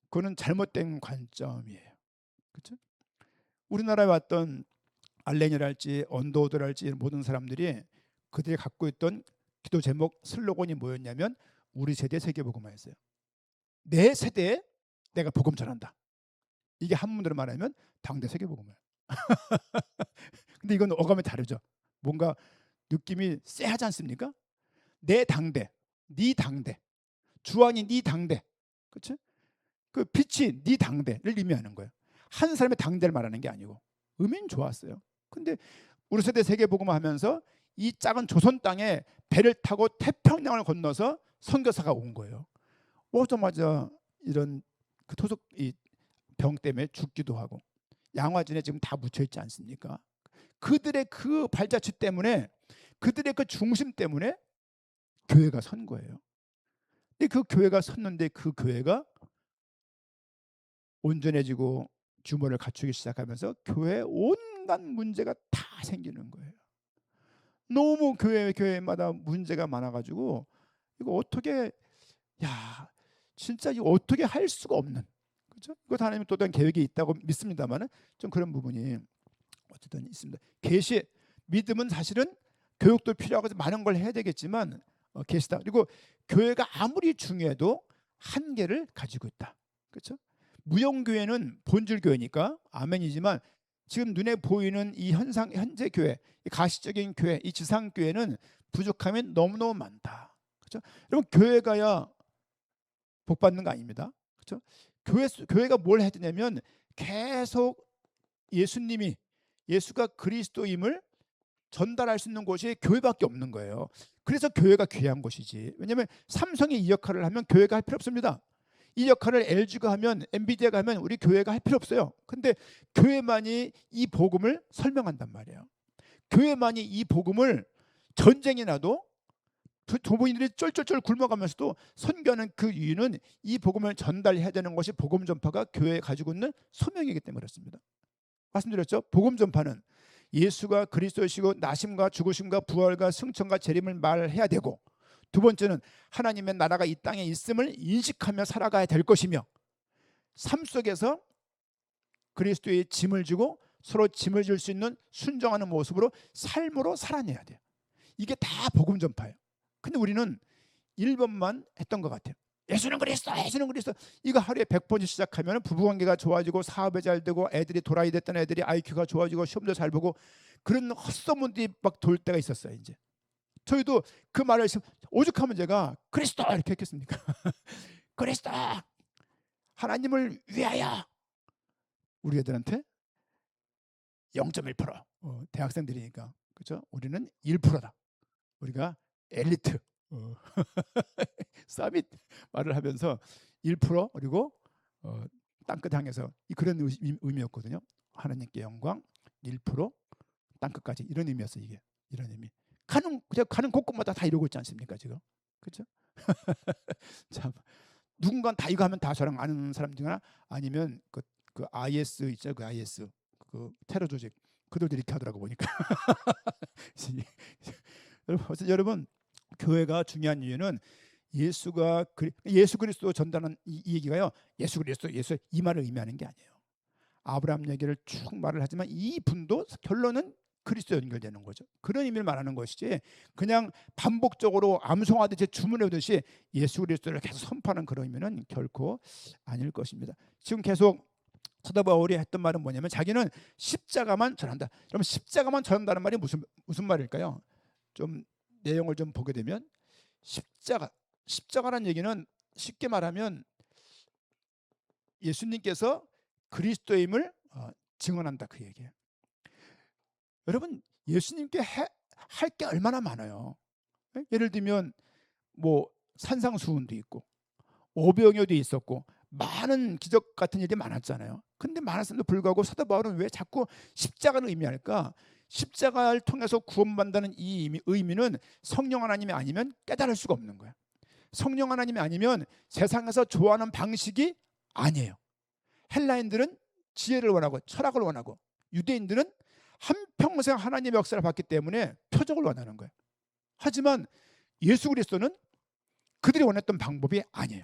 그거는 잘못된 관점이에요. 그렇죠? 우리나라에 왔던 알렌이랄지 언더우드랄지 모든 사람들이 그들이 갖고 있던 기도 제목 슬로건이 뭐였냐면 우리 세대 세계복음화였어요. 내 세대에 내가 복음 전한다. 이게 한문으로 말하면 당대 세계복음화예요. 근데 이건 어감이 다르죠. 뭔가 느낌이 쎄하지 않습니까? 내 당대, 네 당대, 주왕이 네 당대, 그렇죠? 그 빛이 네 당대를 의미하는 거예요. 한 사람의 당대를 말하는 게 아니고 의미는 좋았어요. 근데 우리 세대 세계복음화 하면서 이 작은 조선 땅에 배를 타고 태평양을 건너서 선교사가 온 거예요. 오자마자 이런 그 토속 이 병 때문에 죽기도 하고 양화진에 지금 다 묻혀 있지 않습니까? 그들의 그 발자취 때문에 그들의 그 중심 때문에 교회가 선 거예요. 근데 그 교회가 섰는데 그 교회가 온전해지고 규모를 갖추기 시작하면서 교회에 온갖 문제가 다 생기는 거예요. 너무 교회마다 문제가 많아가지고 이거 어떻게 진짜 이거 어떻게 할 수가 없는, 그렇죠? 이거 하나님이 또 다른 계획이 있다고 믿습니다만은 좀 그런 부분이 어쨌든 있습니다. 계시 믿음은 사실은 교육도 필요하고 많은 걸 해야 되겠지만 계시다. 그리고 교회가 아무리 중요해도 한계를 가지고 있다. 그렇죠? 무용교회는 본질 교회니까 아멘이지만 지금 눈에 보이는 이 현재 교회, 이 가시적인 교회, 이 지상 교회는 부족함이 너무너무 많다. 그렇죠? 여러분 교회 가야 복 받는 거 아닙니다. 그렇죠? 교회가 뭘 해야 되냐면 계속 예수가 그리스도임을 전달할 수 있는 곳이 교회밖에 없는 거예요. 그래서 교회가 귀한 곳이지. 왜냐하면 삼성이 이 역할을 하면 교회가 할 필요 없습니다. 이 역할을 LG가 하면 엔비디아가 하면 우리 교회가 할 필요 없어요. 근데 교회만이 이 복음을 설명한단 말이에요. 교회만이 이 복음을 전쟁이 나도 도부인들이 쫄쫄쫄 굶어가면서도 선교하는 그 이유는 이 복음을 전달해야 되는 것이 복음 전파가 교회에 가지고 있는 소명이기 때문에 그렇습니다. 말씀드렸죠? 복음 전파는 예수가 그리스도이시고 나심과 죽으심과 부활과 승천과 재림을 말해야 되고, 두 번째는 하나님의 나라가 이 땅에 있음을 인식하며 살아가야 될 것이며, 삶 속에서 그리스도의 짐을 지고 서로 짐을 질 수 있는 순종하는 모습으로 삶으로 살아내야 돼요. 이게 다 복음 전파예요. 근데 우리는 1번만 했던 것 같아요. 예수는 그리스도, 예수는 그리스도. 이거 하루에 100번씩 시작하면 부부관계가 좋아지고 사업이 잘 되고 애들이 도라이 됐던 애들이 IQ가 좋아지고 시험도 잘 보고 그런 헛소문들이 막 돌 때가 있었어요. 이제 저희도 그 말을 오죽하면 제가 그리스도 이렇게 했겠습니까? 그리스도 하나님을 위하여. 우리 애들한테 0.1% 대학생들이니까, 그렇죠? 우리는 1%다. 우리가 엘리트 서밋 말을 하면서 1% 그리고 땅끝 향해서 그런 의미였거든요. 하나님께 영광 1% 땅끝까지 이런 의미였어요. 이게 이런 의미. 가는 곳곳마다 다 이러고 있지 않습니까 지금? 그렇죠? 참 누군가 다 이거 하면 다 저랑 아는 사람들이나 아니면 그 IS 있죠, 그 IS 그 테러 조직 그들도 이렇게 하더라고 보니까. 여러분 교회가 중요한 이유는 예수 그리스도 전달하는 이 얘기가요. 예수 그리스도 이 말을 의미하는 게 아니에요. 아브라함 얘기를 쭉 말을 하지만 이 분도 결론은 그리스도 연결되는 거죠. 그런 의미를 말하는 것이지 그냥 반복적으로 암송하듯이 주문하듯이 예수 그리스도를 계속 선포하는 그런 의미는 결코 아닐 것입니다. 지금 계속 사도 바울이 했던 말은 뭐냐면 자기는 십자가만 전한다. 그럼 십자가만 전한다는 말이 무슨 말일까요? 좀 내용을 좀 보게 되면 십자가라는 얘기는 쉽게 말하면 예수님께서 그리스도임을 증언한다 그 얘기예요. 여러분 예수님께 할 게 얼마나 많아요. 예를 들면 뭐 산상수훈도 있고 오병이어도 있었고 많은 기적 같은 일이 많았잖아요. 근데 많았음에도 불구하고 사도 바울은 왜 자꾸 십자가를 의미할까? 십자가를 통해서 구원받는다는 이 의미는 성령 하나님이 아니면 깨달을 수가 없는 거야. 성령 하나님이 아니면 세상에서 좋아하는 방식이 아니에요. 헬라인들은 지혜를 원하고 철학을 원하고 유대인들은 한평생 하나님의 역사를 봤기 때문에 표적을 원하는 거예요. 하지만 예수 그리스도는 그들이 원했던 방법이 아니에요.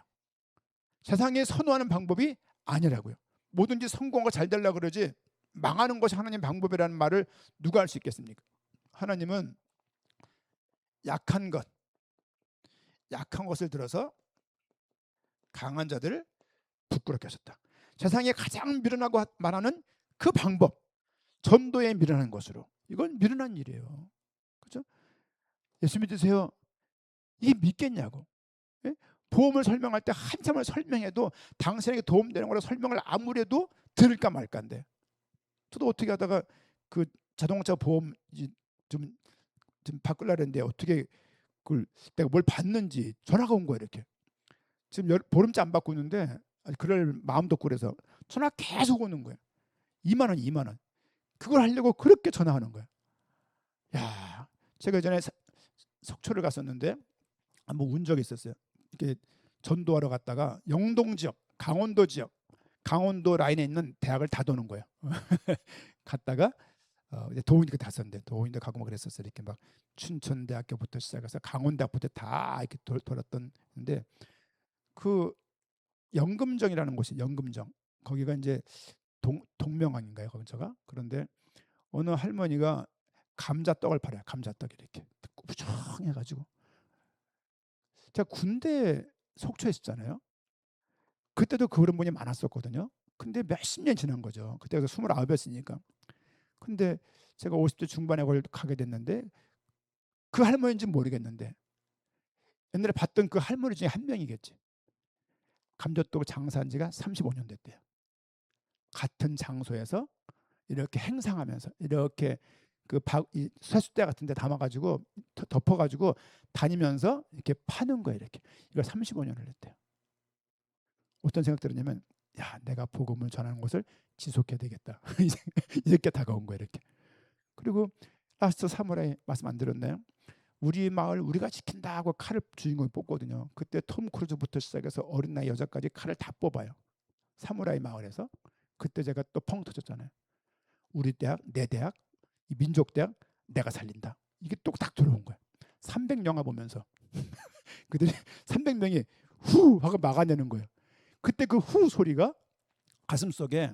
세상에 선호하는 방법이 아니라고요. 뭐든지 성공하고 잘 되려고 그러지 망하는 것이 하나님 방법이라는 말을 누가 할 수 있겠습니까? 하나님은 약한 것을 들어서 강한 자들을 부끄럽게 하셨다. 세상에 가장 미련하고 말하는 그 방법, 전도에 미련한 것으로. 이건 미련한 일이에요. 그렇죠? 예수 믿으세요. 이게 믿겠냐고. 예? 보험을 설명할 때 한참을 설명해도 당신에게 도움되는 거라 설명을 아무리 해도 들을까 말까인데 저도 어떻게 하다가 그 자동차 보험 좀 바꾸려고 했는데 어떻게 그걸 내가 뭘 받는지 전화가 온 거야 이렇게. 지금 보름째 안 받고 있는데 그럴 마음도 없고 그래서 전화 계속 오는 거야. 2만 원, 2만 원. 그걸 하려고 그렇게 전화하는 거야. 야, 제가 전에 속초를 갔었는데 한번 운 적이 있었어요. 이렇게 전도하러 갔다가 영동 지역, 강원도 지역, 강원도 라인에 있는 대학을 다 도는 거예요. 갔다가 도인대 갔었는데 도인대 가고 막 그랬었어요. 이렇게 막 춘천대학교부터 시작해서 강원대학부터 다 이렇게 돌았던데 그 영금정이라는 곳이 연금정 거기가 이제 동명항인가요 거기가. 그런데 어느 할머니가 감자떡을 팔아요. 감자떡 이렇게 꾸부정해가지고 제가 군대 속초에 있었잖아요. 그때도 그런 분이 많았었거든요. 근데 몇십 년 지난 거죠. 그때가 29이었으니까. 근데 제가 50대 중반에 가게 됐는데 그 할머니인지 모르겠는데 옛날에 봤던 그 할머니 중에 한 명이겠지. 감자떡 장사한 지가 35년 됐대요. 같은 장소에서 이렇게 행상하면서 이렇게 그 쇠수대 같은 데 담아가지고 덮어가지고 다니면서 이렇게 파는 거예요. 이렇게. 이걸 35년을 했대요. 어떤 생각 들었냐면 야 내가 복음을 전하는 것을 지속해야 되겠다. 이렇게 다가온 거예요. 이렇게. 그리고 라스트 사무라이 말씀 안 들었나요? 우리 마을 우리가 지킨다 하고 칼을 주인공이 뽑거든요. 그때 톰 크루즈부터 시작해서 어린 나이 여자까지 칼을 다 뽑아요. 사무라이 마을에서. 그때 제가 또 펑 터졌잖아요. 우리 대학, 내 대학, 이 민족대학 내가 살린다. 이게 뚝딱 들어온 거야. 300영화 보면서 그들이 300명이 후 하고 막아내는 거예요. 그때 그 후 소리가 가슴 속에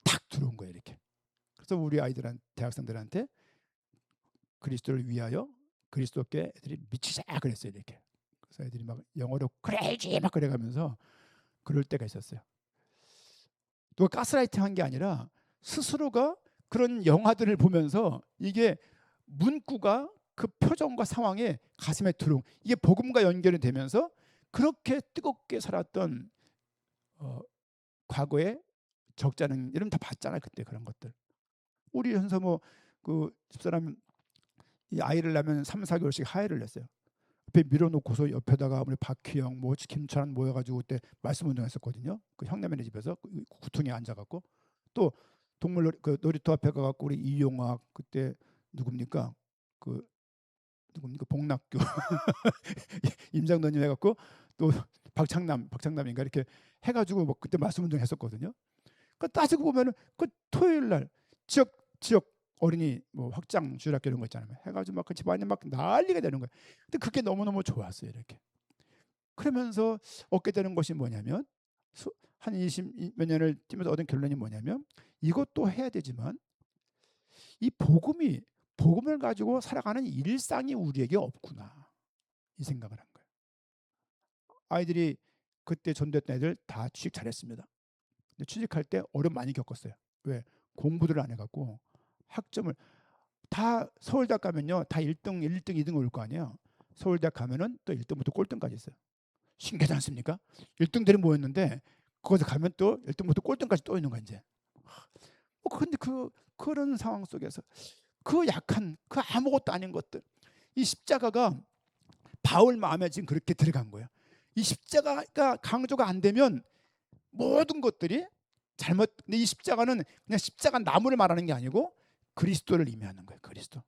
탁 들어온 거예요. 이렇게. 그래서 우리 대학생들한테 그리스도를 위하여 그리스도께 애들이 미치자 그랬어요. 이렇게. 그래서 애들이 막 영어로 그래야지 막 그래가면서 그럴 때가 있었어요. 또 가스라이팅 한 게 아니라 스스로가 그런 영화들을 보면서 이게 문구가 그 표정과 상황에 가슴에 들어온 이게 복음과 연결이 되면서 그렇게 뜨겁게 살았던 과거의 적자는 이런 다 봤잖아요. 그때 그런 것들. 우리 현서 뭐그 집사람 이 아이를 낳으면 3, 4개월씩 하혈을 냈어요. 옆에 밀어놓고서 옆에다가 우리 박희영, 뭐 김철환 모여가지고 그때 말씀 운동했었거든요. 그 형님네 집에서 구퉁에 앉아갖고 또 동물 그 놀이터 앞에 가갖고 우리 이용학 그때 누굽니까 복락교 임장도님 해갖고 또 박창남인가 이렇게 해가지고 뭐 그때 말씀 운동했었거든요. 그 따지고 보면은 그 토요일 날 지역 어린이 뭐 확장 주일학교 이런 거 있잖아요. 해가지고 막 그 집안이 막 난리가 되는 거예요. 근데 그게 너무너무 좋았어요. 이렇게. 그러면서 얻게 되는 것이 뭐냐면 한 20 몇 년을 뛰면서 얻은 결론이 뭐냐면 이것도 해야 되지만 이 복음을 가지고 살아가는 일상이 우리에게 없구나. 이 생각을 한 거예요. 아이들이 그때 전도했던 애들 다 취직 잘했습니다. 근데 취직할 때 어려움 많이 겪었어요. 왜? 공부를 안 해갖고 학점을 다 서울대학 가면요 다 1등, 1등, 2등 올 거 아니에요. 서울대학 가면은 또 1등부터 꼴등까지 있어요. 신기하지 않습니까? 1등들이 모였는데 거기서 가면 또 1등부터 꼴등까지 또 있는 거야 이제. 근데 그런 상황 속에서 그 약한 그 아무것도 아닌 것들, 이 십자가가 바울 마음에 지금 그렇게 들어간 거예요. 이 십자가가 강조가 안 되면 모든 것들이 잘못. 근데 이 십자가는 그냥 십자가 나무를 말하는 게 아니고 그리스도를 의미하는 거예요. 그리스도.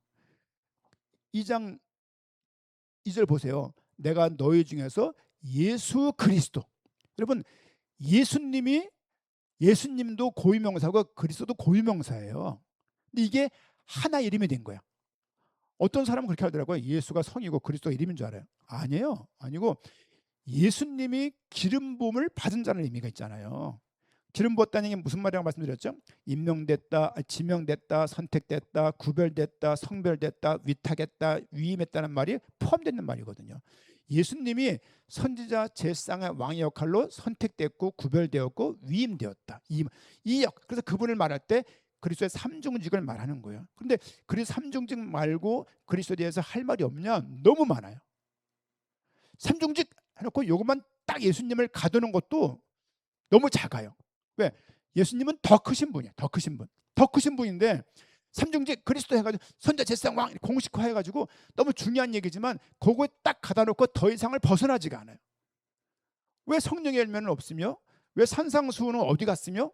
2장 2절 보세요. 내가 너희 중에서 예수 그리스도. 여러분 예수님도 고유명사고 그리스도도 고유명사예요. 근데 이게 하나 이름이 된 거야. 어떤 사람은 그렇게 하더라고요. 예수가 성이고 그리스도가 이름인 줄 알아요. 아니에요. 아니고 예수님이 기름 부음을 받은 자는 의미가 있잖아요. 기름 부었다는 게 무슨 말이라고 말씀드렸죠? 임명됐다, 지명됐다, 선택됐다, 구별됐다, 성별됐다, 위탁했다, 위임했다는 말이 포함되는 말이거든요. 예수님이 선지자 제사장의 왕의 역할로 선택됐고 구별되었고 위임되었다. 그래서 그분을 말할 때 그리스도의 삼중직을 말하는 거예요. 그런데 그리스도 삼중직 말고 그리스도에 대해서 할 말이 없냐? 너무 많아요. 삼중직 해놓고 요것만 딱 예수님을 가두는 것도 너무 작아요. 왜? 예수님은 더 크신 분이에요. 더 크신 분. 더 크신 분인데 삼중직 그리스도 해가지고 선자 제사장 왕 공식화 해가지고 너무 중요한 얘기지만 그거에 딱 가다 놓고 더 이상을 벗어나지가 않아요. 왜 성령의 열매는 없으며 왜 산상수훈은 어디 갔으며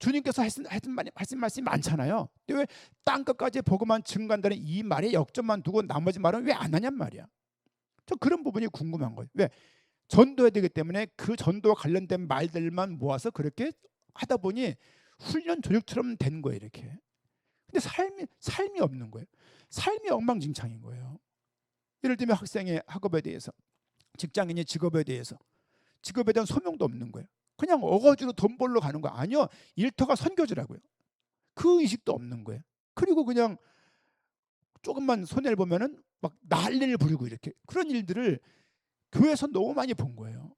주님께서 하신 말씀이 많잖아요. 근데 왜 땅끝까지 복음만 증거한다는 이 말에 역점만 두고 나머지 말은 왜 안 하냔 말이야. 저 그런 부분이 궁금한 거예요. 왜? 전도해야 되기 때문에 그 전도와 관련된 말들만 모아서 그렇게 하다 보니 훈련 조직처럼 된 거예요. 이렇게. 근데 삶이 없는 거예요. 삶이 엉망진창인 거예요. 예를 들면 학생의 학업에 대해서, 직장인의 직업에 대해서, 직업에 대한 소명도 없는 거예요. 그냥 어거지로 돈 벌러 가는 거 아니요. 일터가 선교지라고요. 그 의식도 없는 거예요. 그리고 그냥 조금만 손해를 보면은 막 난리를 부리고 이렇게 그런 일들을 교회에서 너무 많이 본 거예요.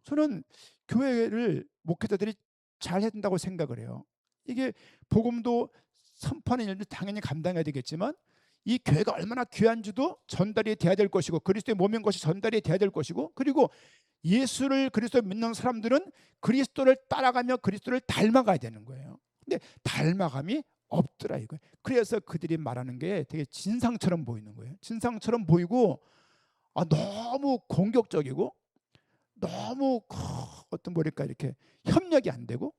저는 교회를 목회자들이 잘 해야 된다고 생각을 해요. 이게 복음도 선포하는 일도 당연히 감당해야 되겠지만 이 교회가 얼마나 귀한지도 전달이 돼야 될 것이고 그리스도의 몸인 것이 전달이 돼야 될 것이고 그리고 예수를 그리스도 믿는 사람들은 그리스도를 따라가며 그리스도를 닮아가야 되는 거예요. 근데 닮아감이 없더라 이거예요. 그래서 그들이 말하는 게 되게 진상처럼 보이는 거예요. 진상처럼 보이고 너무 공격적이고 너무 어떤 뭐랄까 이렇게 협력이 안 되고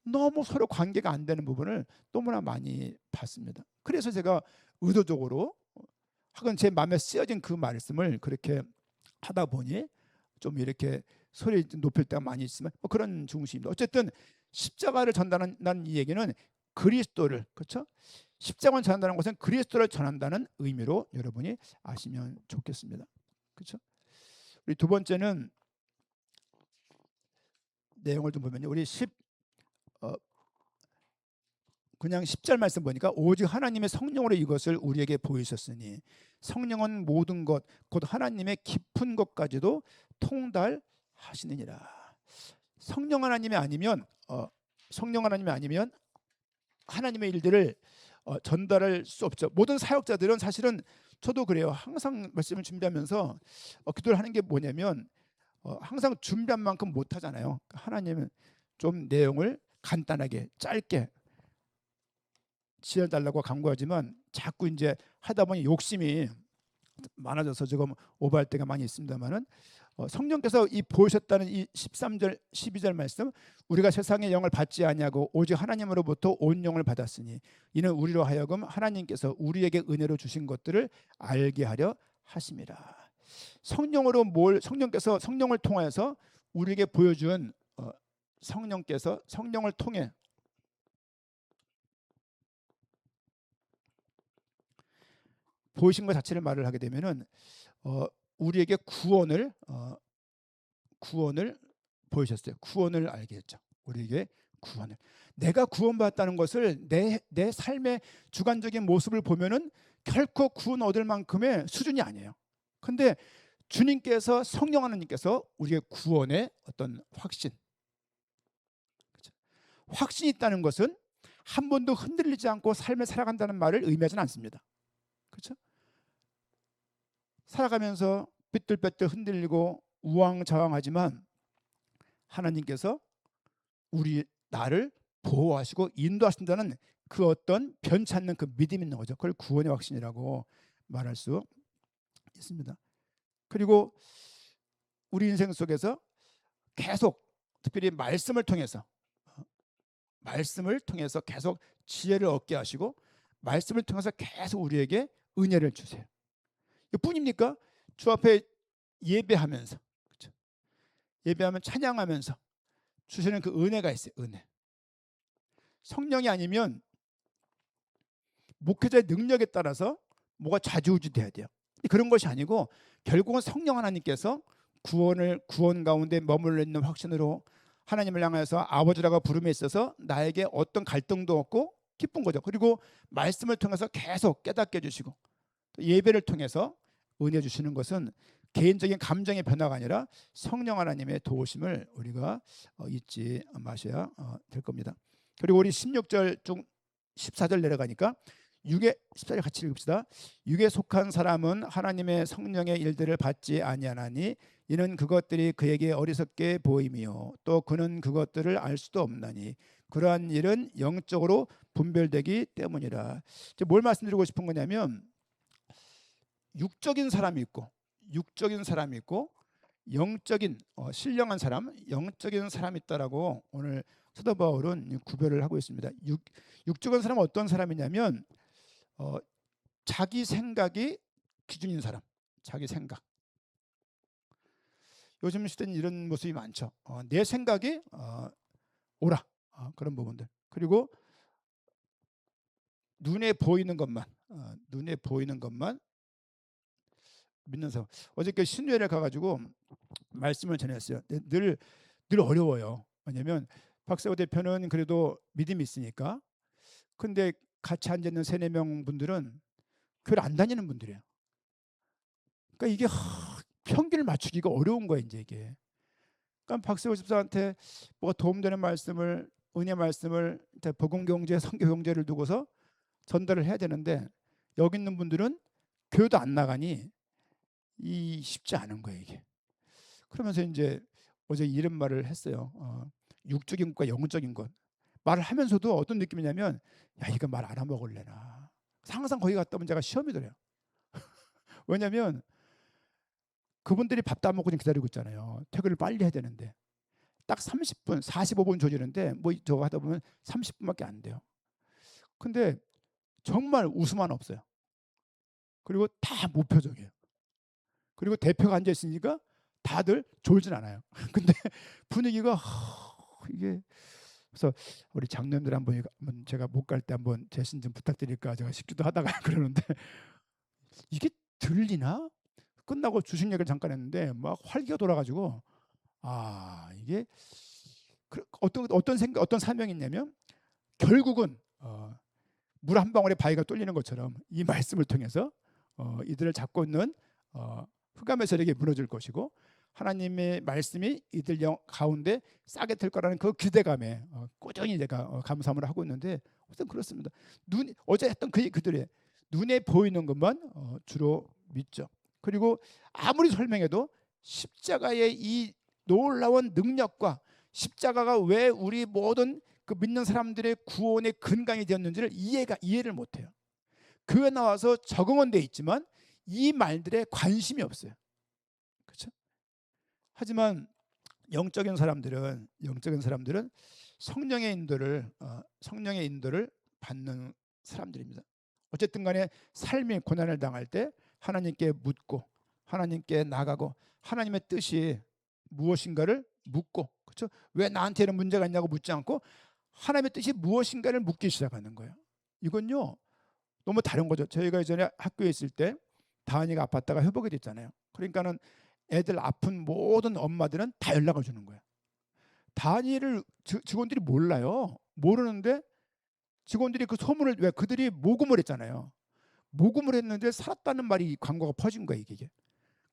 너무 서로 관계가 안 되는 부분을 너무나 많이 봤습니다. 그래서 제가 의도적으로 하건 제 마음에 쓰여진 그 말씀을 그렇게 하다 보니 좀 이렇게 소리 높일 때가 많이 있지만 그런 중심입니다. 어쨌든 십자가를 전달한다는 이 얘기는 그리스도를 그렇죠? 십자가를 전한다는 것은 그리스도를 전한다는 의미로 여러분이 아시면 좋겠습니다. 그렇죠? 우리 두 번째는 내용을 좀 보면요. 우리 그냥 10절 말씀 보니까 오직 하나님의 성령으로 이것을 우리에게 보이셨으니 성령은 모든 것 곧 하나님의 깊은 것까지도 통달하시느니라. 성령 하나님이 아니면 하나님의 일들을 전달할 수 없죠. 모든 사역자들은 사실은 저도 그래요. 항상 말씀을 준비하면서 기도를 하는 게 뭐냐면 항상 준비한 만큼 못 하잖아요. 하나님은 좀 내용을 간단하게 짧게 지어달라고 간구하지만 자꾸 이제 하다 보니 욕심이 많아져서 지금 오버할 때가 많이 있습니다만은 성령께서 이 보이셨다는 이 13절 12절 말씀 우리가 세상의 영을 받지 아니하고 오직 하나님으로부터 온 영을 받았으니 이는 우리로 하여금 하나님께서 우리에게 은혜로 주신 것들을 알게 하려 하심이라. 성령께서 성령을 통해서 우리에게 보여준 성령께서 성령을 통해 보이신 것 자체를 말을 하게 되면은 우리에게 구원을 보이셨어요. 구원을 알게 했죠. 우리에게 구원을. 내가 구원받았다는 것을 내 삶의 주관적인 모습을 보면은 결코 구원 얻을 만큼의 수준이 아니에요. 근데 주님께서 성령 하나님께서 우리의 구원의 어떤 확신, 그렇죠? 확신이 있다는 것은 한 번도 흔들리지 않고 삶을 살아간다는 말을 의미하지는 않습니다. 그렇죠? 살아가면서 삐뚤빼뚤 흔들리고 우왕좌왕하지만 하나님께서 나를 보호하시고 인도하신다는 그 어떤 변치 않는 그 믿음이 있는 거죠. 그걸 구원의 확신이라고 말할 수 있습니다. 그리고 우리 인생 속에서 계속 특별히 말씀을 통해서 계속 지혜를 얻게 하시고 말씀을 통해서 계속 우리에게 은혜를 주세요. 이뿐입니까? 주 앞에 예배하면서, 그렇죠? 예배하면 찬양하면서 주시는 그 은혜가 있어요. 은혜. 성령이 아니면 목회자의 능력에 따라서 뭐가 좌지우지돼야 돼요. 그런 것이 아니고 결국은 성령 하나님께서 구원 가운데 머물러 있는 확신으로 하나님을 향해서 아버지라고 부름에 있어서 나에게 어떤 갈등도 없고 기쁜 거죠. 그리고 말씀을 통해서 계속 깨닫게 해주시고 예배를 통해서 은혜 주시는 것은 개인적인 감정의 변화가 아니라 성령 하나님의 도우심을 우리가 잊지 마셔야 될 겁니다. 그리고 우리 16절 중 14절 내려가니까 14절 같이 읽읍시다. 육에 속한 사람은 하나님의 성령의 일들을 받지 아니하나니 이는 그것들이 그에게 어리석게 보임이요 또 그는 그것들을 알 수도 없나니 그러한 일은 영적으로 분별되기 때문이라. 뭘 말씀드리고 싶은 거냐면 육적인 사람이 있고 영적인 신령한 사람, 영적인 사람이 있다라고 오늘 사도 바울은 구별을 하고 있습니다. 육적인 사람은 어떤 사람이냐면 자기 생각이 기준인 사람, 자기 생각. 요즘 시대는 이런 모습이 많죠. 내 생각이 옳아, 그런 부분들. 그리고 눈에 보이는 것만 믿는 사람. 어저께 신유회를 가가지고 말씀을 전했어요. 늘 어려워요. 왜냐하면 박세호 대표는 그래도 믿음이 있으니까. 근데 같이 앉아 있는 3-4명 분들은 교회를 안 다니는 분들이에요. 그러니까 이게 평균을 맞추기가 어려운 거예요, 이제 이게. 그러니까 박세호 집사한테 뭐가 도움되는 말씀을, 은혜 말씀을, 복음 경제, 선교 경제를 두고서 전달을 해야 되는데 여기 있는 분들은 교회도 안 나가니 이 쉽지 않은 거예요, 이게. 그러면서 이제 어제 이런 말을 했어요. 육적인 것과 영적인 것. 말을 하면서도 어떤 느낌이냐면 야, 이거 말 알아먹을래나. 항상 거기 갔다 오면 제가 시험이 들어요. 왜냐하면 그분들이 밥도 안 먹고 지금 기다리고 있잖아요. 퇴근을 빨리 해야 되는데 딱 30분, 45분 조지는데 뭐 저거 하다 보면 30분밖에 안 돼요. 근데 정말 웃음 없어요. 그리고 다 무표정이에요. 그리고 대표가 앉아 있으니까 다들 졸진 않아요. 근데 분위기가 이게 그래서 우리 장로님들 한번 제가 못 갈 때 한번 대신 좀 부탁드릴까 제가 식주도 하다가 그러는데 이게 들리나? 끝나고 주식 얘기를 잠깐 했는데 막 활기가 돌아가지고 이게 어떤 사명이 있냐면 결국은 물 한 방울에 바위가 뚫리는 것처럼 이 말씀을 통해서 이들을 잡고 있는 흑암의 세력이 무너질 것이고 하나님의 말씀이 이들 가운데 싸게 될 거라는 그 기대감에 꾸준히 내가 감사함을 하고 있는데 어쨌든 그렇습니다. 어제 했던 그들의 눈에 보이는 것만 주로 믿죠. 그리고 아무리 설명해도 십자가의 이 놀라운 능력과 십자가가 왜 우리 모든 그 믿는 사람들의 구원의 근간이 되었는지를 이해를 못해요. 교회 나와서 적응은 돼 있지만 이 말들에 관심이 없어요. 그렇죠? 하지만 영적인 사람들은 성령의 인도를 받는 사람들입니다. 어쨌든 간에 삶의 고난을 당할 때 하나님께 묻고 하나님께 나가고 하나님의 뜻이 무엇인가를 묻고, 그렇죠? 왜 나한테 이런 문제가 있냐고 묻지 않고 하나님의 뜻이 무엇인가를 묻기 시작하는 거예요. 이건요 너무 다른 거죠. 저희가 예전에 학교에 있을 때 다은이가 아팠다가 회복이 됐잖아요. 그러니까는 애들 아픈 모든 엄마들은 다 연락을 주는 거예요. 다은이를 직원들이 몰라요. 모르는데 직원들이 그 소문을 왜 그들이 모금을 했잖아요. 모금을 했는데 살았다는 말이 광고가 퍼진 거예요, 이게.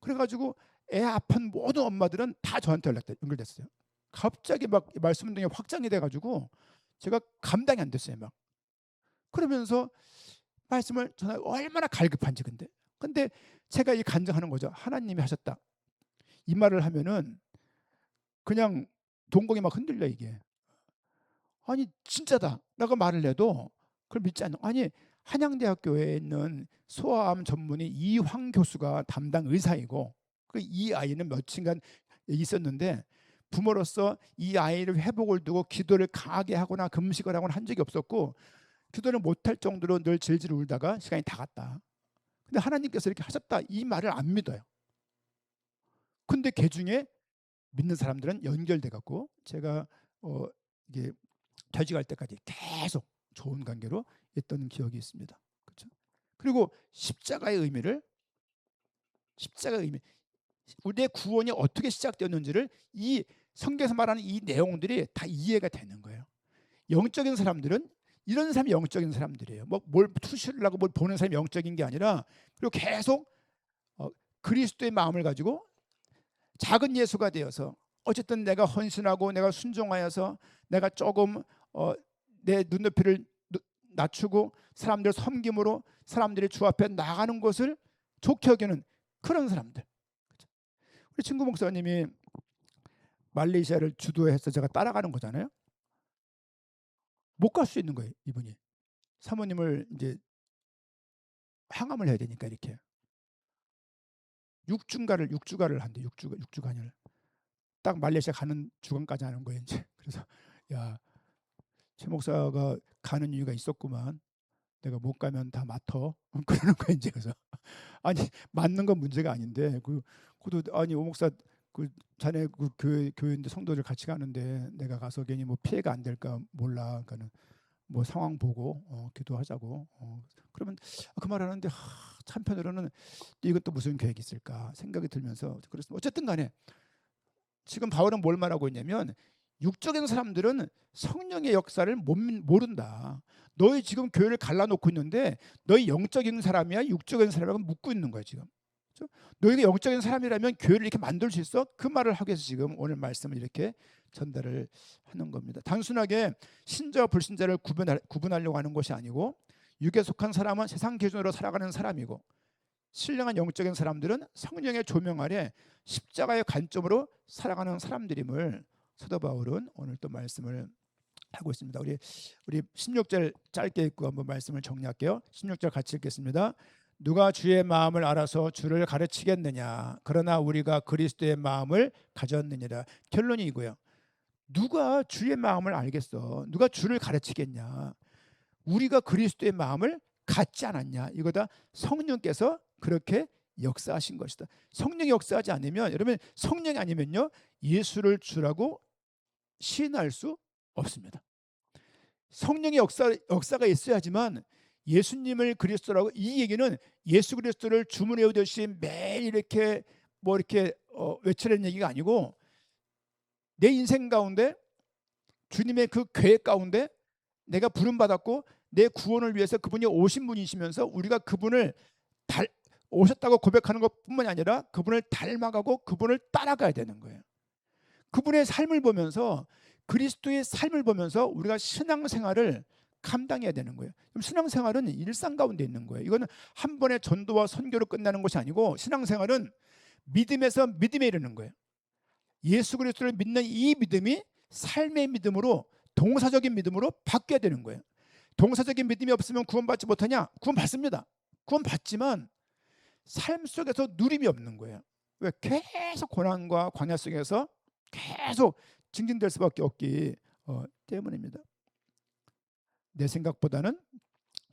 그래가지고 애 아픈 모든 엄마들은 다 저한테 연결됐어요. 갑자기 막 말씀 등에 확장이 돼가지고 제가 감당이 안 됐어요. 막 그러면서 말씀을 전하 얼마나 갈급한지. 근데 제가 이 간증하는 거죠. 하나님이 하셨다 이 말을 하면은 그냥 동공이 막 흔들려 이게. 아니 진짜다 라고 말을 해도 그걸 믿지 않는. 아니 한양대학교에 있는 소아암 전문의 이황 교수가 담당 의사이고 그 이 아이는 며칠간 있었는데 부모로서 이 아이를 회복을 두고 기도를 강하게 하거나 금식을 하거나 한 적이 없었고 기도를 못할 정도로 늘 질질 울다가 시간이 다 갔다. 근데 하나님께서 이렇게 하셨다 이 말을 안 믿어요. 근데 그 중에 믿는 사람들은 연결돼 갖고 제가 이게 퇴직할 때까지 계속 좋은 관계로 있던 기억이 있습니다. 그렇죠? 그리고 십자가의 의미, 우리의 구원이 어떻게 시작되었는지를 이 성경에서 말하는 이 내용들이 다 이해가 되는 거예요. 영적인 사람들은 이런 사람이 영적인 사람들이에요. 뭐 뭘 투시를 하고 뭘 보는 사람이 영적인 게 아니라 그리고 계속 그리스도의 마음을 가지고 작은 예수가 되어서 어쨌든 내가 헌신하고 내가 순종하여서 내가 조금 내 눈높이를 낮추고 사람들 섬김으로 사람들이 주 앞에 나가는 것을 좋게 여기는 그런 사람들. 우리 친구 목사님이 말레이시아를 주도해서 제가 따라가는 거잖아요. 못 갈 수 있는 거예요. 이분이 사모님을 이제 항암을 해야 되니까 이렇게 6주가를 한대. 6주간을 딱 말레이시아 가는 주간까지 하는 거예요. 이제 그래서 야, 최 목사가 가는 이유가 있었구만. 내가 못 가면 다 맡어. 그러는 거예요. 이제 그래서 아니 맞는 건 문제가 아닌데 그도 아니 오 목사 그 자네 그 교회인데 성도들 같이 가는데 내가 가서 괜히 뭐 피해가 안 될까 몰라. 그러니까는 뭐 상황 보고 기도하자고. 그러면 그 말하는데 한편으로는 이것도 무슨 계획이 있을까 생각이 들면서 그렇습니다. 어쨌든 간에 지금 바울은 뭘 말하고 있냐면 육적인 사람들은 성령의 역사를 모른다. 너희 지금 교회를 갈라놓고 있는데 너희 영적인 사람이야 육적인 사람이라고 묻고 있는 거야 지금. 그렇죠? 너희가 영적인 사람이라면 교회를 이렇게 만들 수 있어? 그 말을 하기 위해서 지금 오늘 말씀을 이렇게 전달을 하는 겁니다. 단순하게 신자와 불신자를 구분하려고 하는 것이 아니고 육에 속한 사람은 세상 기준으로 살아가는 사람이고 신령한 영적인 사람들은 성령의 조명 아래 십자가의 관점으로 살아가는 사람들임을 사도 바울은 오늘 또 말씀을 하고 있습니다. 우리 16절 짧게 읽고 한번 말씀을 정리할게요. 16절 같이 읽겠습니다. 누가 주의 마음을 알아서 주를 가르치겠느냐? 그러나 우리가 그리스도의 마음을 가졌느니라. 결론이 이거예요. 누가 주의 마음을 알겠어? 누가 주를 가르치겠냐? 우리가 그리스도의 마음을 갖지 않았냐? 이거다. 성령께서 그렇게 역사하신 것이다. 성령이 역사하지 않으면 여러분 성령이 아니면요 예수를 주라고 시인할 수 없습니다. 성령의 역사가 있어야지만 예수님을 그리스도라고 이 얘기는 예수 그리스도를 주문 외우듯이 매일 이렇게 뭐 이렇게 외치는 얘기가 아니고 내 인생 가운데 주님의 그 계획 가운데 내가 부름 받았고 내 구원을 위해서 그분이 오신 분이시면서 우리가 그분을 오셨다고 고백하는 것뿐만이 아니라 그분을 닮아가고 그분을 따라가야 되는 거예요. 그분의 삶을 보면서 그리스도의 삶을 보면서 우리가 신앙생활을 감당해야 되는 거예요. 그럼 신앙생활은 일상 가운데 있는 거예요. 이거는 한 번의 전도와 선교로 끝나는 것이 아니고 신앙생활은 믿음에서 믿음에 이르는 거예요. 예수 그리스도를 믿는 이 믿음이 삶의 믿음으로 동사적인 믿음으로 바뀌어야 되는 거예요. 동사적인 믿음이 없으면 구원받지 못하냐? 구원받습니다. 구원받지만 삶 속에서 누림이 없는 거예요. 왜? 계속 고난과 광야 속에서 계속 징징댈 수밖에 없기 때문입니다. 내 생각보다는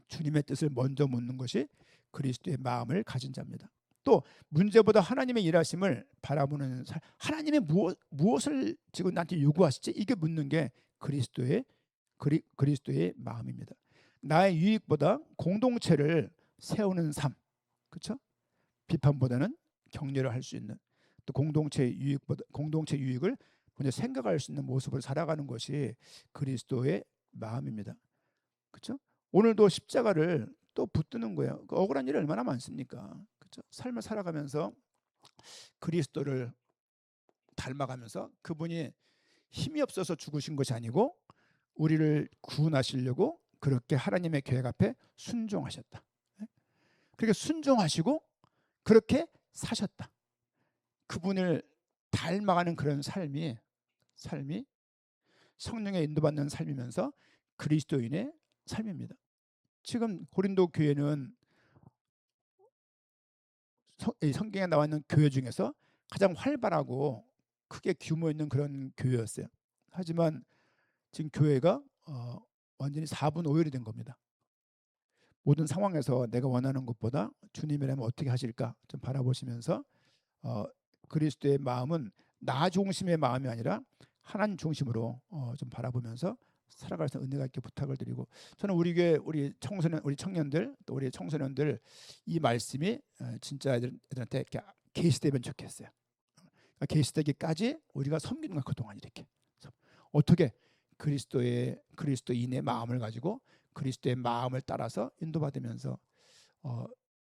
주님의 뜻을 먼저 묻는 것이 그리스도의 마음을 가진 자입니다. 또 문제보다 하나님의 일하심을 바라보는 하나님의 무엇을 지금 나한테 요구하시지? 이게 묻는 게 그리스도의 마음입니다. 나의 유익보다 공동체를 세우는 삶, 그렇죠? 비판보다는 격려를 할 수 있는 또 공동체 유익을 먼저 생각할 수 있는 모습을 살아가는 것이 그리스도의 마음입니다. 그렇죠? 오늘도 십자가를 또 붙드는 거예요. 그 억울한 일이 얼마나 많습니까? 그렇죠? 삶을 살아가면서 그리스도를 닮아가면서 그분이 힘이 없어서 죽으신 것이 아니고 우리를 구원하시려고 그렇게 하나님의 계획 앞에 순종하셨다. 그렇게 순종하시고 그렇게 사셨다. 그분을 닮아가는 그런 삶이 성령에 인도받는 삶이면서 그리스도인의 삶입니다. 지금 고린도 교회는 성경에 나와 있는 교회 중에서 가장 활발하고 크게 규모 있는 그런 교회였어요. 하지만 지금 교회가 완전히 4분 5일이 된 겁니다. 모든 상황에서 내가 원하는 것보다 주님이라면 어떻게 하실까 좀 바라보시면서 그리스도의 마음은 나 중심의 마음이 아니라 하나님 중심으로 좀 바라보면서 살아갈 수 있는 은혜가 있게 부탁을 드리고, 저는 우리 교회 우리 청년들 또 우리 청소년들 이 말씀이 진짜 애들한테 이렇게 계시되면 좋겠어요. 계시되기까지 우리가 섬기는 것 그동안 이렇게 어떻게 그리스도인의 마음을 가지고 그리스도의 마음을 따라서 인도받으면서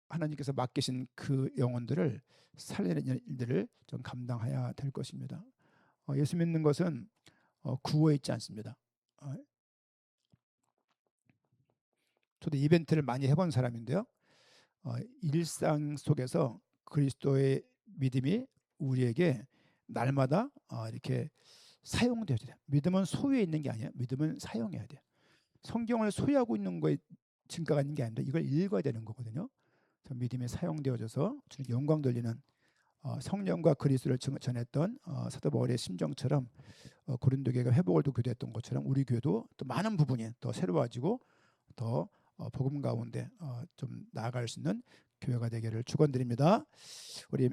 하나님께서 맡기신 그 영혼들을 살리는 일들을 좀 감당해야 될 것입니다. 예수 믿는 것은 구호에 있지 않습니다. 저도 이벤트를 많이 해본 사람인데요. 일상 속에서 그리스도의 믿음이 우리에게 날마다 이렇게 사용되어야 돼요. 믿음은 소유에 있는 게 아니에요. 믿음은 사용해야 돼요. 성경을 소유하고 있는 거에 증가가 있는 게 아닙니다. 이걸 읽어야 되는 거거든요. 믿음이 사용되어져서 주님 영광 돌리는 성령과 그리스도를 전했던 사도 바울의 심정처럼 고린도 교회가 회복을 또 교도했던 것처럼 우리 교회도 또 많은 부분이 더 새로워지고 더 복음 가운데 좀 나아갈 수 있는 교회가 되기를 축원드립니다. 우리